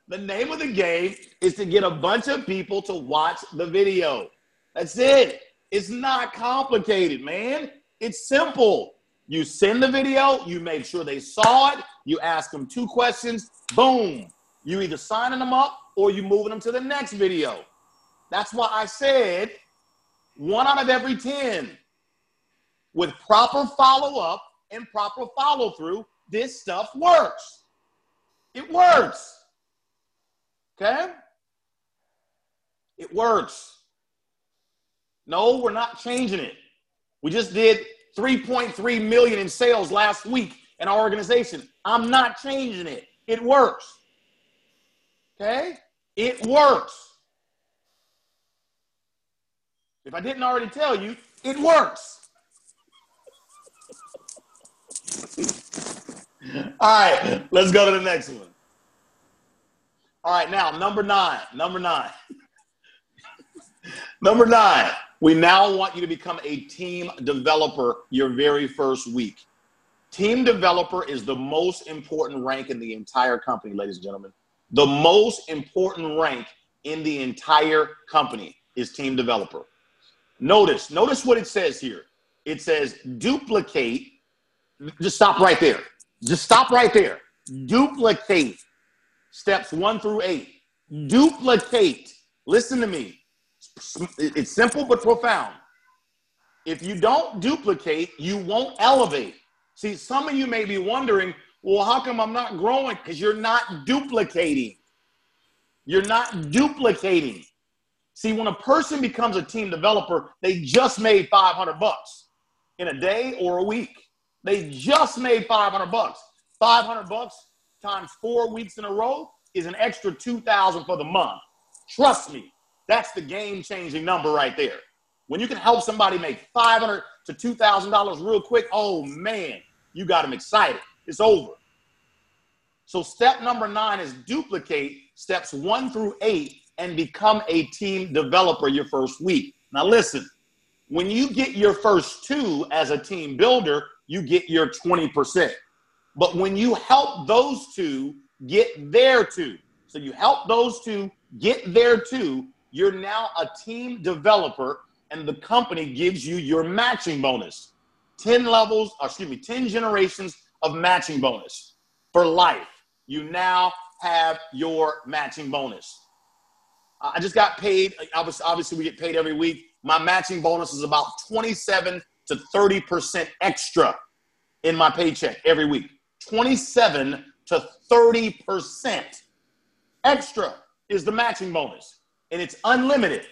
The name of the game is to get a bunch of people to watch the video. That's it. It's not complicated, man. It's simple. You send the video. You make sure they saw it. You ask them 2 questions. Boom. You either signing them up or you moving them to the next video. That's why I said 1 out of every 10. With proper follow-up and proper follow-through, this stuff works. It works. Okay? It works. No, we're not changing it. We just did 3.3 million in sales last week in our organization. I'm not changing it. It works. Okay? It works. If I didn't already tell you, it works. All right, let's go to the next one. All right, now, number nine. Number nine, we now want you to become a team developer your very first week. Team developer is the most important rank in the entire company, ladies and gentlemen. The most important rank in the entire company is team developer. Notice what it says here. It says duplicate. Just stop right there. Just stop right there. Duplicate. Steps 1 through 8. Duplicate. Listen to me. It's simple but profound. If you don't duplicate, you won't elevate. See, some of you may be wondering, well, how come I'm not growing? Because you're not duplicating. You're not duplicating. See, when a person becomes a team developer, they just made $500 in a day or a week. They just made $500. $500 times 4 weeks in a row is an extra $2,000 for the month. Trust me, that's the game-changing number right there. When you can help somebody make $500 to $2,000 real quick, oh man, you got them excited. It's over. So step number 9 is duplicate steps 1 through 8 and become a team developer your first week. Now listen, when you get your first 2 as a team builder, you get your 20%. But when you help those 2 get their 2, so you help those 2 get their 2, you're now a team developer and the company gives you your matching bonus. 10 generations of matching bonus for life. You now have your matching bonus. I just got paid. Obviously, we get paid every week. My matching bonus is about 27 to 30% extra in my paycheck every week. 27 to 30% extra is the matching bonus, and it's unlimited,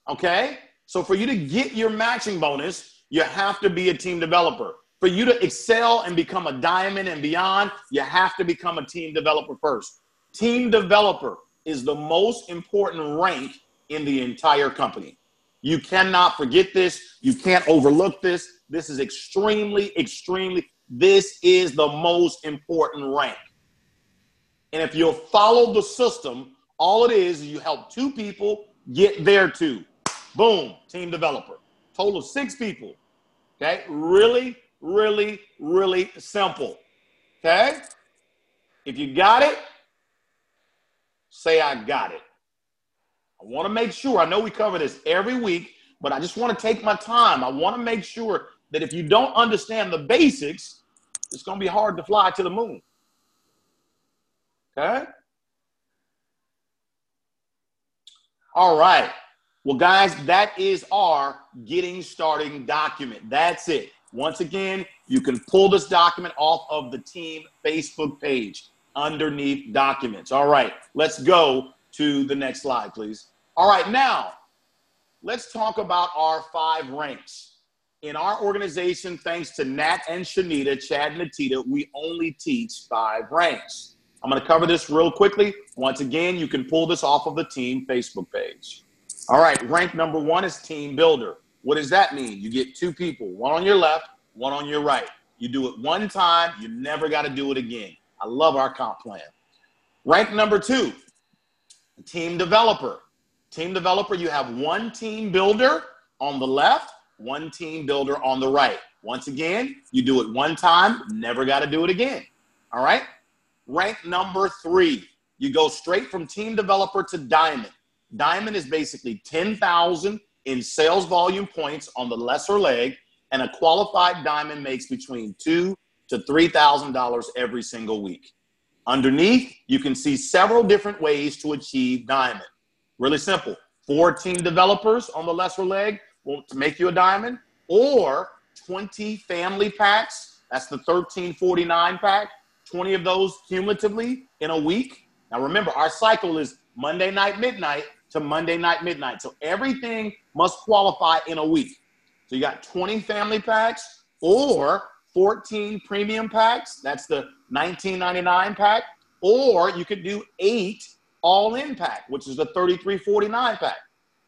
okay? So for you to get your matching bonus, you have to be a team developer. For you to excel and become a diamond and beyond, you have to become a team developer first. Team developer is the most important rank in the entire company. You cannot forget this. You can't overlook this. This is extremely, this is the most important rank. And if you'll follow the system, all it is you help 2 people get there too. Boom, team developer. Total of 6 people. Okay, really simple. Okay, if you got it, say I got it. I want to make sure, I know we cover this every week, but I just want to take my time. I want to make sure that if you don't understand the basics, it's going to be hard to fly to the moon. Okay? All right. Well, guys, that is our getting started document. That's it. Once again, you can pull this document off of the team Facebook page underneath documents. All right, let's go to the next slide, please. All right, now let's talk about our 5 ranks. In our organization, thanks to Nat and Shanita, Chad and Atita, we only teach 5 ranks. I'm going to cover this real quickly. Once again, you can pull this off of the team Facebook page. All right, rank number 1 is team builder. What does that mean? You get 2 people, one on your left, one on your right. You do it one time, you never got to do it again. I love our comp plan. Rank number 2, team developer. Team developer, you have 1 team builder on the left, 1 team builder on the right. Once again, you do it one time, never got to do it again. All right? Rank number 3, you go straight from team developer to diamond. Diamond is basically 10,000 in sales volume points on the lesser leg, and a qualified diamond makes between $2,000 to $3,000 every single week. Underneath, you can see several different ways to achieve diamond. Really simple. 4 team developers on the lesser leg will make you a diamond, or 20 family packs. That's the 1349 pack. 20 of those cumulatively in a week. Now remember, our cycle is Monday night midnight to Monday night midnight. So everything must qualify in a week. So you got 20 family packs or 14 premium packs. That's the $19.99 pack. Or you could do 8 all-in pack, which is the $33.49 pack.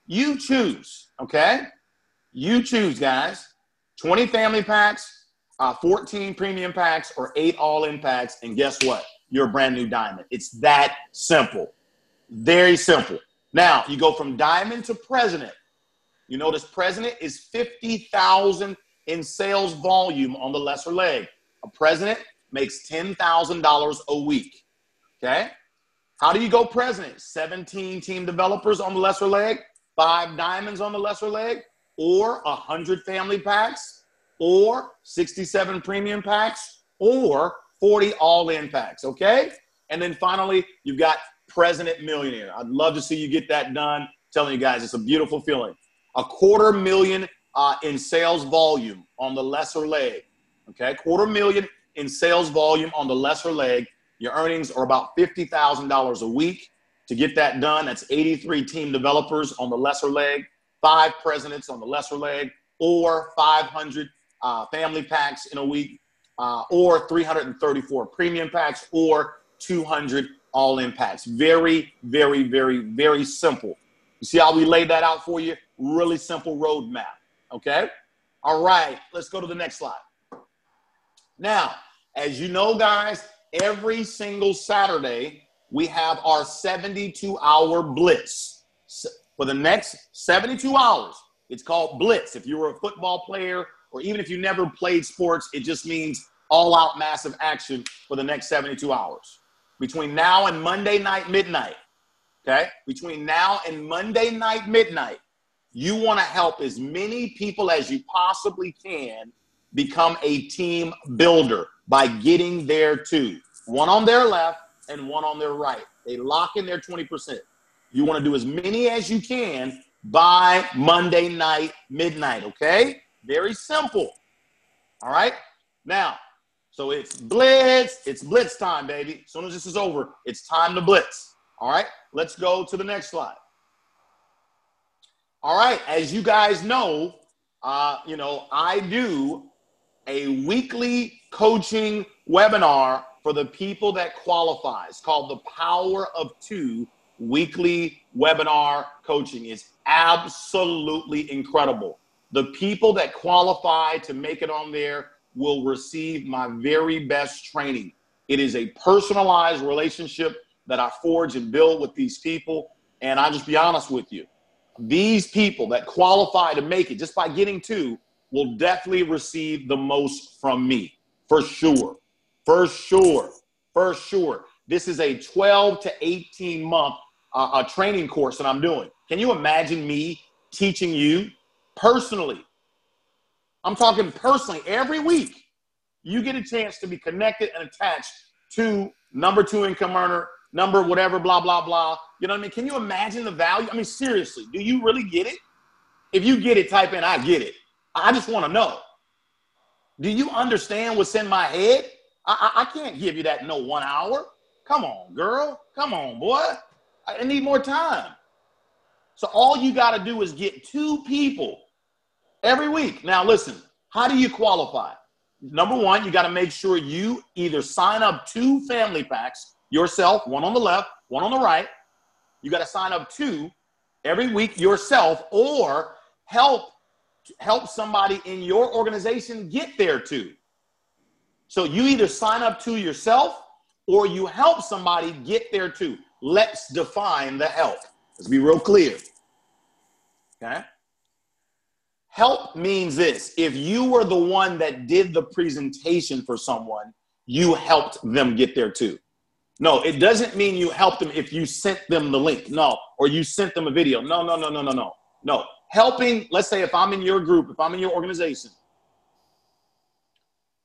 You choose, okay? You choose, guys. 20 family packs, 14 premium packs, or 8 all-in packs. And guess what? You're a brand new diamond. It's that simple. Very simple. Now, you go from diamond to president. You notice president is 50,000 in sales volume on the lesser leg. A president makes $10,000 a week. Okay? How do you go president? 17 team developers on the lesser leg, 5 diamonds on the lesser leg, or 100 family packs, or 67 premium packs, or 40 all-in packs. Okay? And then finally, you've got president millionaire. I'd love to see you get that done. I'm telling you guys, it's a beautiful feeling. $250,000 in sales volume on the lesser leg. Okay, $250,000 in sales volume on the lesser leg. Your earnings are about $50,000 a week. To get that done, that's 83 team developers on the lesser leg, 5 presidents on the lesser leg, or 500 family packs in a week, or 334 premium packs, or 200 all-in packs. Very, very, very, very simple. You see how we laid that out for you? Really simple roadmap, okay? All right, let's go to the next slide. Now, as you know, guys, every single Saturday, we have our 72-hour blitz. For the next 72 hours, it's called blitz. If you were a football player, or even if you never played sports, it just means all-out massive action for the next 72 hours. Between now and Monday night midnight, okay? Between now and Monday night midnight, you want to help as many people as you possibly can become a team builder by getting there too. One on their left and one on their right. They lock in their 20%. You want to do as many as you can by Monday night, midnight, okay? Very simple. All right? Now, so it's blitz time, baby. As soon as this is over, it's time to blitz. All right? Let's go to the next slide. All right, as you guys know, I do a weekly coaching webinar for the people that qualify. It's called the Power of Two weekly webinar coaching. It's absolutely incredible. The people that qualify to make it on there will receive my very best training. It is a personalized relationship that I forge and build with these people. And I'll just be honest with you. These people that qualify to make it just by getting two will definitely receive the most from me. For sure. For sure. For sure. This is a 12 to 18 month training course that I'm doing. Can you imagine me teaching you personally? I'm talking personally every week. You get a chance to be connected and attached to number 2 income earner, number whatever, blah, blah, blah. You know what I mean? Can you imagine the value? I mean, seriously, do you really get it? If you get it, type in, I get it. I just want to know. Do you understand what's in my head? I can't give you that in no 1 hour. Come on, girl. Come on, boy. I need more time. So all you got to do is get 2 people every week. Now, listen, how do you qualify? Number 1, you got to make sure you either sign up 2 family packs yourself, one on the left, one on the right. You got to sign up 2 every week yourself, or help somebody in your organization get there 2. So you either sign up 2 yourself or you help somebody get there 2. Let's define the help. Let's be real clear. Okay? Help means this. If you were the one that did the presentation for someone, you helped them get there 2. No, it doesn't mean you helped them if you sent them the link. No, or you sent them a video. No. No, helping, let's say if I'm in your group, if I'm in your organization,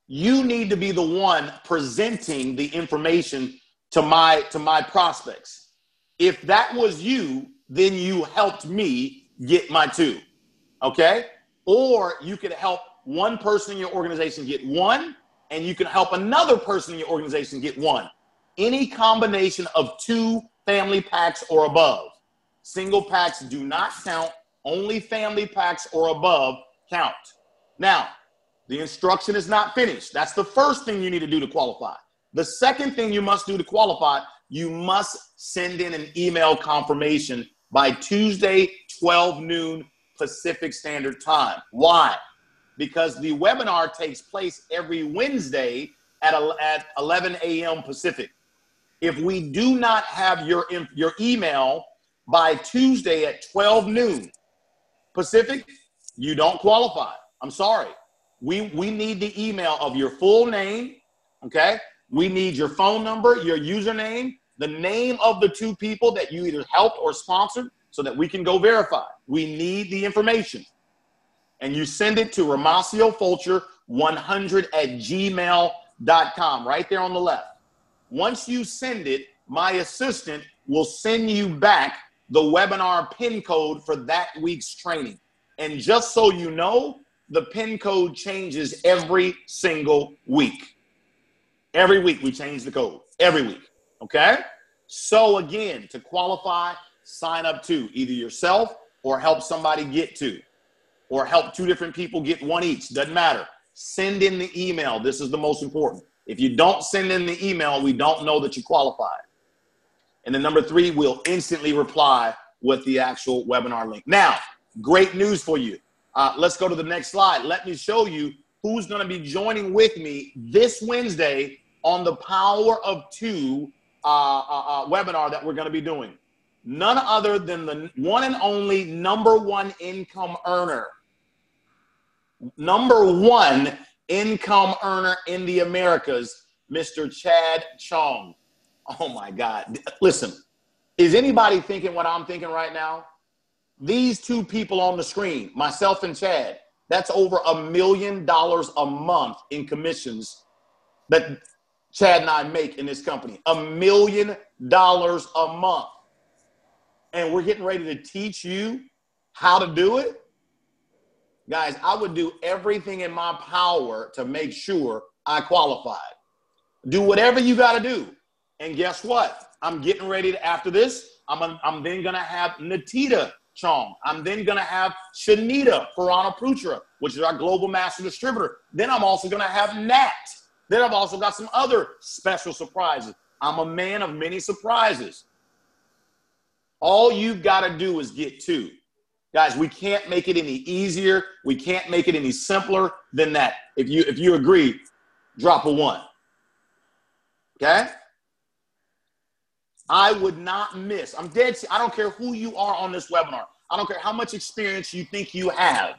you need to be the one presenting the information to my prospects. If that was you, then you helped me get my 2, okay? Or you could help one person in your organization get 1, and you can help another person in your organization get 1. Any combination of 2 family packs or above. Single packs do not count. Only family packs or above count. Now, the instruction is not finished. That's the first thing you need to do to qualify. The second thing you must do to qualify, you must send in an email confirmation by Tuesday, 12 noon Pacific Standard Time. Why? Because the webinar takes place every Wednesday at 11 a.m. Pacific. If we do not have your email by Tuesday at 12 noon Pacific, you don't qualify. I'm sorry. We need the email of your full name, okay? We need your phone number, your username, the name of the 2 people that you either helped or sponsored so that we can go verify. We need the information. And you send it to Romacio Fulcher 100@gmail.com, right there on the left. Once you send it, my assistant will send you back the webinar PIN code for that week's training. And just so you know, the PIN code changes every single week. Every week we change the code, every week, okay? So again, to qualify, sign up 2, either yourself or help somebody get 2, or help 2 different people get 1 each, doesn't matter. Send in the email, this is the most important. If you don't send in the email, we don't know that you qualified. And then number 3, we'll instantly reply with the actual webinar link. Now, great news for you. Let's go to the next slide. Let me show you who's going to be joining with me this Wednesday on the Power of Two webinar that we're going to be doing. None other than the one and only number 1 income earner. Number 1 income earner in the Americas, Mr. Chad Chong. Oh my God. Listen, is anybody thinking what I'm thinking right now? These 2 people on the screen, myself and Chad, that's over $1 million a month in commissions that Chad and I make in this company. $1 million a month. and we're getting ready to teach you how to do it, guys, I would do everything in my power to make sure I qualified. Do whatever you got to do. And guess what? I'm getting ready to, after this, I'm then going to have Natita Chong. I'm then going to have Shanita Purana-Putra, which is our global master distributor. Then I'm also going to have Nat. Then I've also got some other special surprises. I'm a man of many surprises. All you've got to do is get two. Guys, we can't make it any easier. We can't make it any simpler than that. If you agree, drop a 1. Okay? I would not miss. I'm dead. I don't care who you are on this webinar. I don't care how much experience you think you have.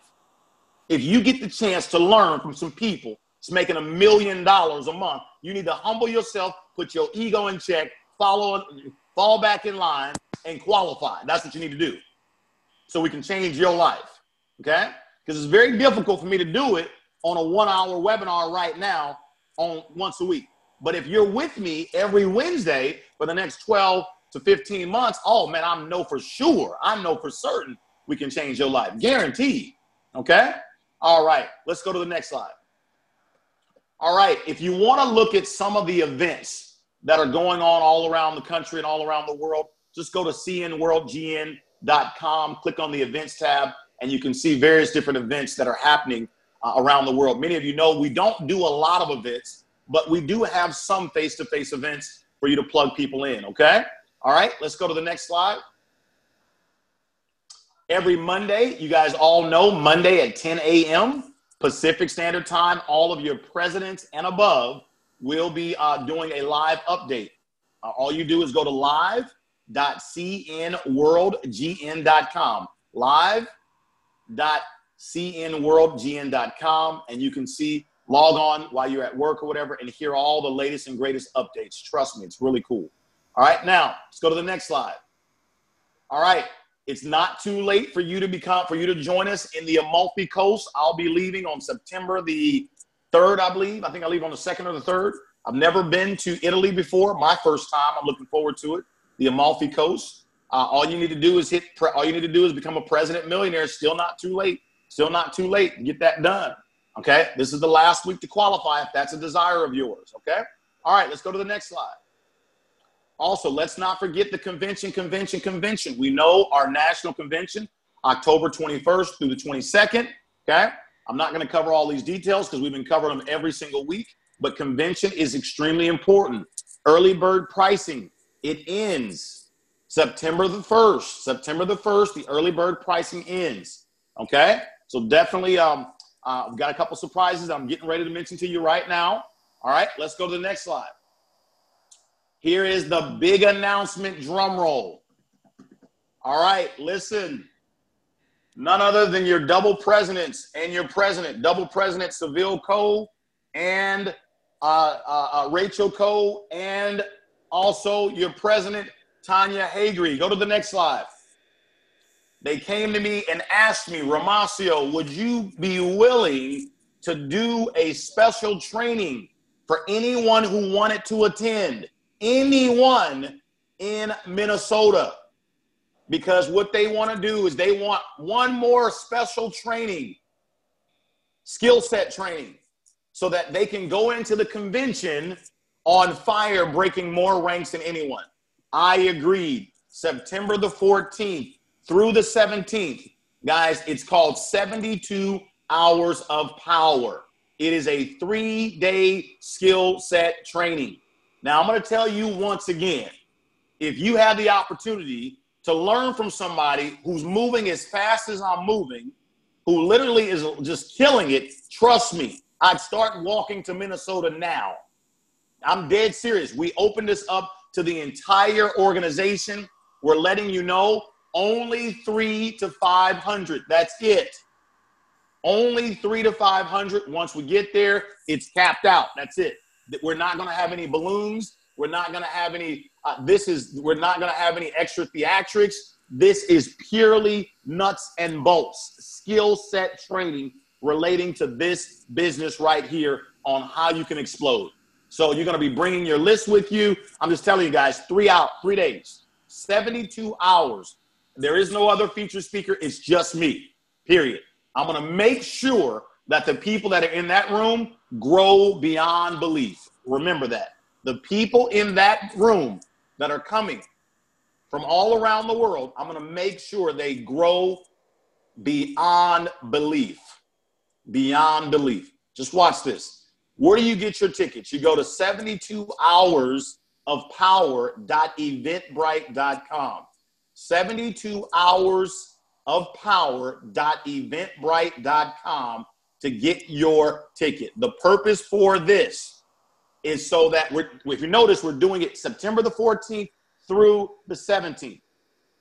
If you get the chance to learn from some people that's making $1 million a month, you need to humble yourself, put your ego in check, fall back in line, and qualify. That's what you need to do so we can change your life, okay? Because it's very difficult for me to do it on a 1-hour webinar right now on once a week. But if you're with me every Wednesday for the next 12 to 15 months, oh, man, I know for sure, I know for certain we can change your life. Guaranteed, okay? All right, let's go to the next slide. All right, if you want to look at some of the events that are going on all around the country and all around the world, just go to cnworldgn.com, click on the events tab, and you can see various different events that are happening around the world. Many of you know we don't do a lot of events, but we do have some face-to-face events for you to plug people in, okay? All right, let's go to the next slide. Every Monday, you guys all know, Monday at 10 a.m. Pacific Standard Time, all of your presidents and above will be doing a live update. All you do is go to live.cnworldgn.com, live.cnworldgn.com, and you can see, log on while you're at work or whatever and hear all the latest and greatest updates. Trust me, it's really cool. All right, now let's go to the next slide. All right, it's not too late for you to join us in the Amalfi Coast. I'll be leaving on September the 3rd, I believe. I think I leave on the 2nd or the 3rd. I've never been to Italy before. My first time. I'm looking forward to it. The Amalfi Coast. All you need to do is become a president millionaire. Still not too late. Still not too late to get that done. Okay, this is the last week to qualify if that's a desire of yours, okay? All right, let's go to the next slide. Also, let's not forget the convention. We know our national convention, October 21st through the 22nd, okay? I'm not gonna cover all these details because we've been covering them every single week, but convention is extremely important. Early bird pricing, it ends September the 1st. September the 1st, the early bird pricing ends, okay? So definitely, I've got a couple surprises I'm getting ready to mention to you right now. All right, let's go to the next slide. Here is the big announcement, drum roll. All right, listen. None other than your double presidents and your president, double president Seville Cole and Rachel Cole, and also your president Tanya Hagri. Go to the next slide. They came to me and asked me, Romacio, would you be willing to do a special training for anyone who wanted to attend? Anyone in Minnesota. Because what they want to do is they want one more special training, skill set training, so that they can go into the convention on fire, breaking more ranks than anyone. I agreed. September the 14th. Through the 17th, guys, it's called 72 Hours of Power. It is a 3-day skill set training. Now, I'm going to tell you once again, if you have the opportunity to learn from somebody who's moving as fast as I'm moving, who literally is just killing it, trust me, I'd start walking to Minnesota now. I'm dead serious. We opened this up to the entire organization. We're letting you know only 3 to 500. That's it. Only 3 to 500. Once we get there, it's capped out. That's it. We're not going to have any balloons. We're not going to have any. We're not going to have any extra theatrics. This is purely nuts and bolts skill set training relating to this business right here on how you can explode. So you're going to be bringing your list with you. I'm just telling you guys, 3 days, 72 hours There is no other featured speaker. It's just me, period. I'm going to make sure that the people that are in that room grow beyond belief. Remember that. The people in that room that are coming from all around the world, I'm going to make sure they grow beyond belief. Beyond belief. Just watch this. Where do you get your tickets? You go to 72hoursofpower.eventbrite.com. 72hoursofpower.eventbrite.com to get your ticket. The purpose for this is so that if you notice, we're doing it September the 14th through the 17th.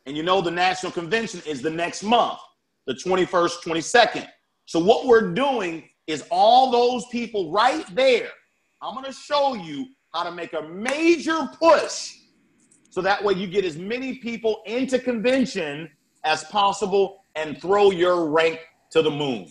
And you know the national convention is the next month, the 21st, 22nd. So what we're doing is all those people right there, I'm going to show you how to make a major push so that way you get as many people into convention as possible and throw your rank to the moon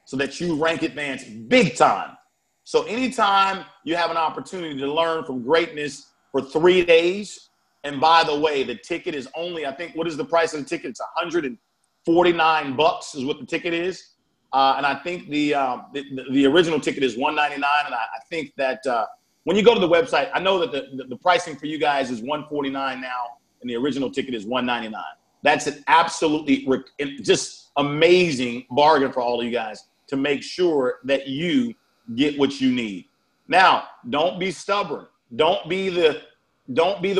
so that you rank advance big time. So anytime you have an opportunity to learn from greatness for 3 days, and by the way, the ticket is only, I think, what is the price of the ticket? It's $149 is what the ticket is. And I think the original ticket is $199. And I think that when you go to the website, I know that the pricing for you guys is $149 now, and the original ticket is $199. That's an absolutely just amazing bargain for all of you guys to make sure that you get what you need. Now, don't be stubborn. Don't be the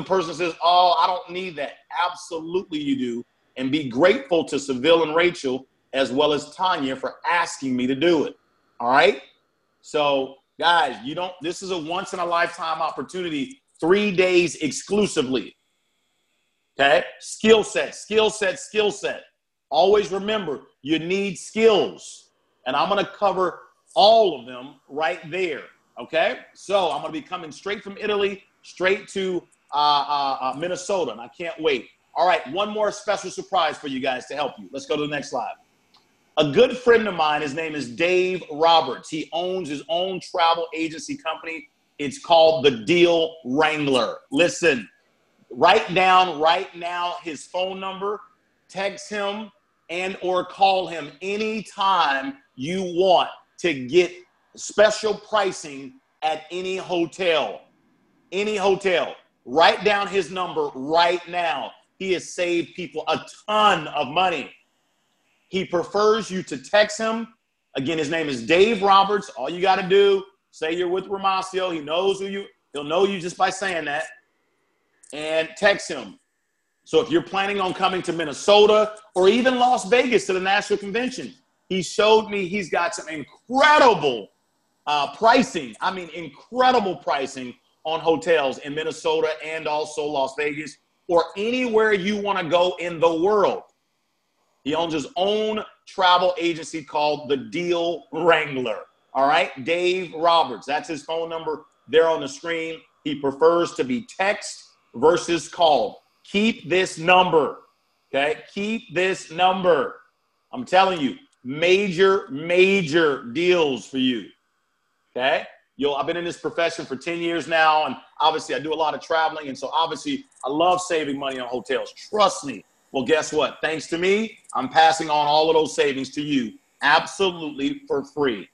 person that says, oh, I don't need that. Absolutely you do. And be grateful to Seville and Rachel as well as Tanya for asking me to do it. All right? So, guys, this is a once in a lifetime opportunity, 3 days exclusively. Okay? Skill set. Always remember, you need skills. And I'm going to cover all of them right there. Okay? So, I'm going to be coming straight from Italy, straight to Minnesota, and I can't wait. All right, one more special surprise for you guys to help you. Let's go to the next slide. A good friend of mine, his name is Dave Roberts. He owns his own travel agency company. It's called The Deal Wrangler. Listen, write down right now his phone number, text him, and or call him anytime you want to get special pricing at any hotel. Any hotel. Write down his number right now. He has saved people a ton of money. He prefers you to text him. Again, his name is Dave Roberts. All you got to do, say you're with Romacio. He'll know you just by saying that. And text him. So if you're planning on coming to Minnesota or even Las Vegas to the National Convention, he showed me he's got some incredible pricing. I mean, incredible pricing on hotels in Minnesota and also Las Vegas or anywhere you want to go in the world. He owns his own travel agency called The Deal Wrangler. All right, Dave Roberts. That's his phone number there on the screen. He prefers to be text versus called. Keep this number, okay? Keep this number. I'm telling you, major deals for you, okay? I've been in this profession for 10 years now, and obviously I do a lot of traveling, and so obviously I love saving money on hotels. Trust me. Well, guess what? Thanks to me, I'm passing on all of those savings to you absolutely for free.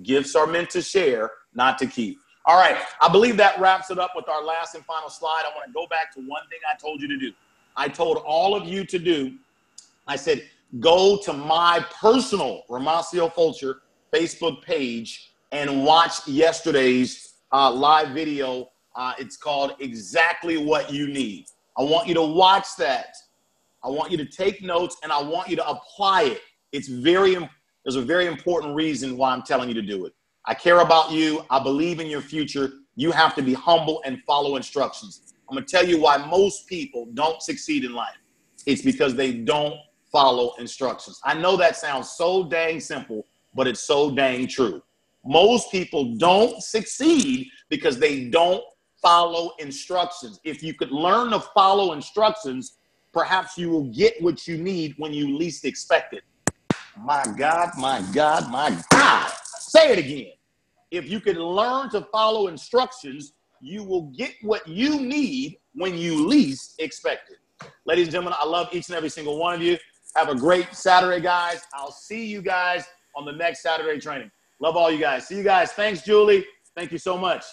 Gifts are meant to share, not to keep. All right, I believe that wraps it up with our last and final slide. I want to go back to one thing I told you to do. I told all of you to do, I said, go to my personal Romacio Fulcher Facebook page and watch yesterday's live video. It's called Exactly What You Need. I want you to watch that. I want you to take notes, and I want you to apply it. There's a very important reason why I'm telling you to do it. I care about you. I believe in your future. You have to be humble and follow instructions. I'm going to tell you why most people don't succeed in life. It's because they don't follow instructions. I know that sounds so dang simple, but it's so dang true. Most people don't succeed because they don't follow instructions. If you could learn to follow instructions, perhaps you will get what you need when you least expect it. My God, my God, my God. Say it again. If you can learn to follow instructions, you will get what you need when you least expect it. Ladies and gentlemen, I love each and every single one of you. Have a great Saturday, guys. I'll see you guys on the next Saturday training. Love all you guys. See you guys. Thanks, Julie. Thank you so much.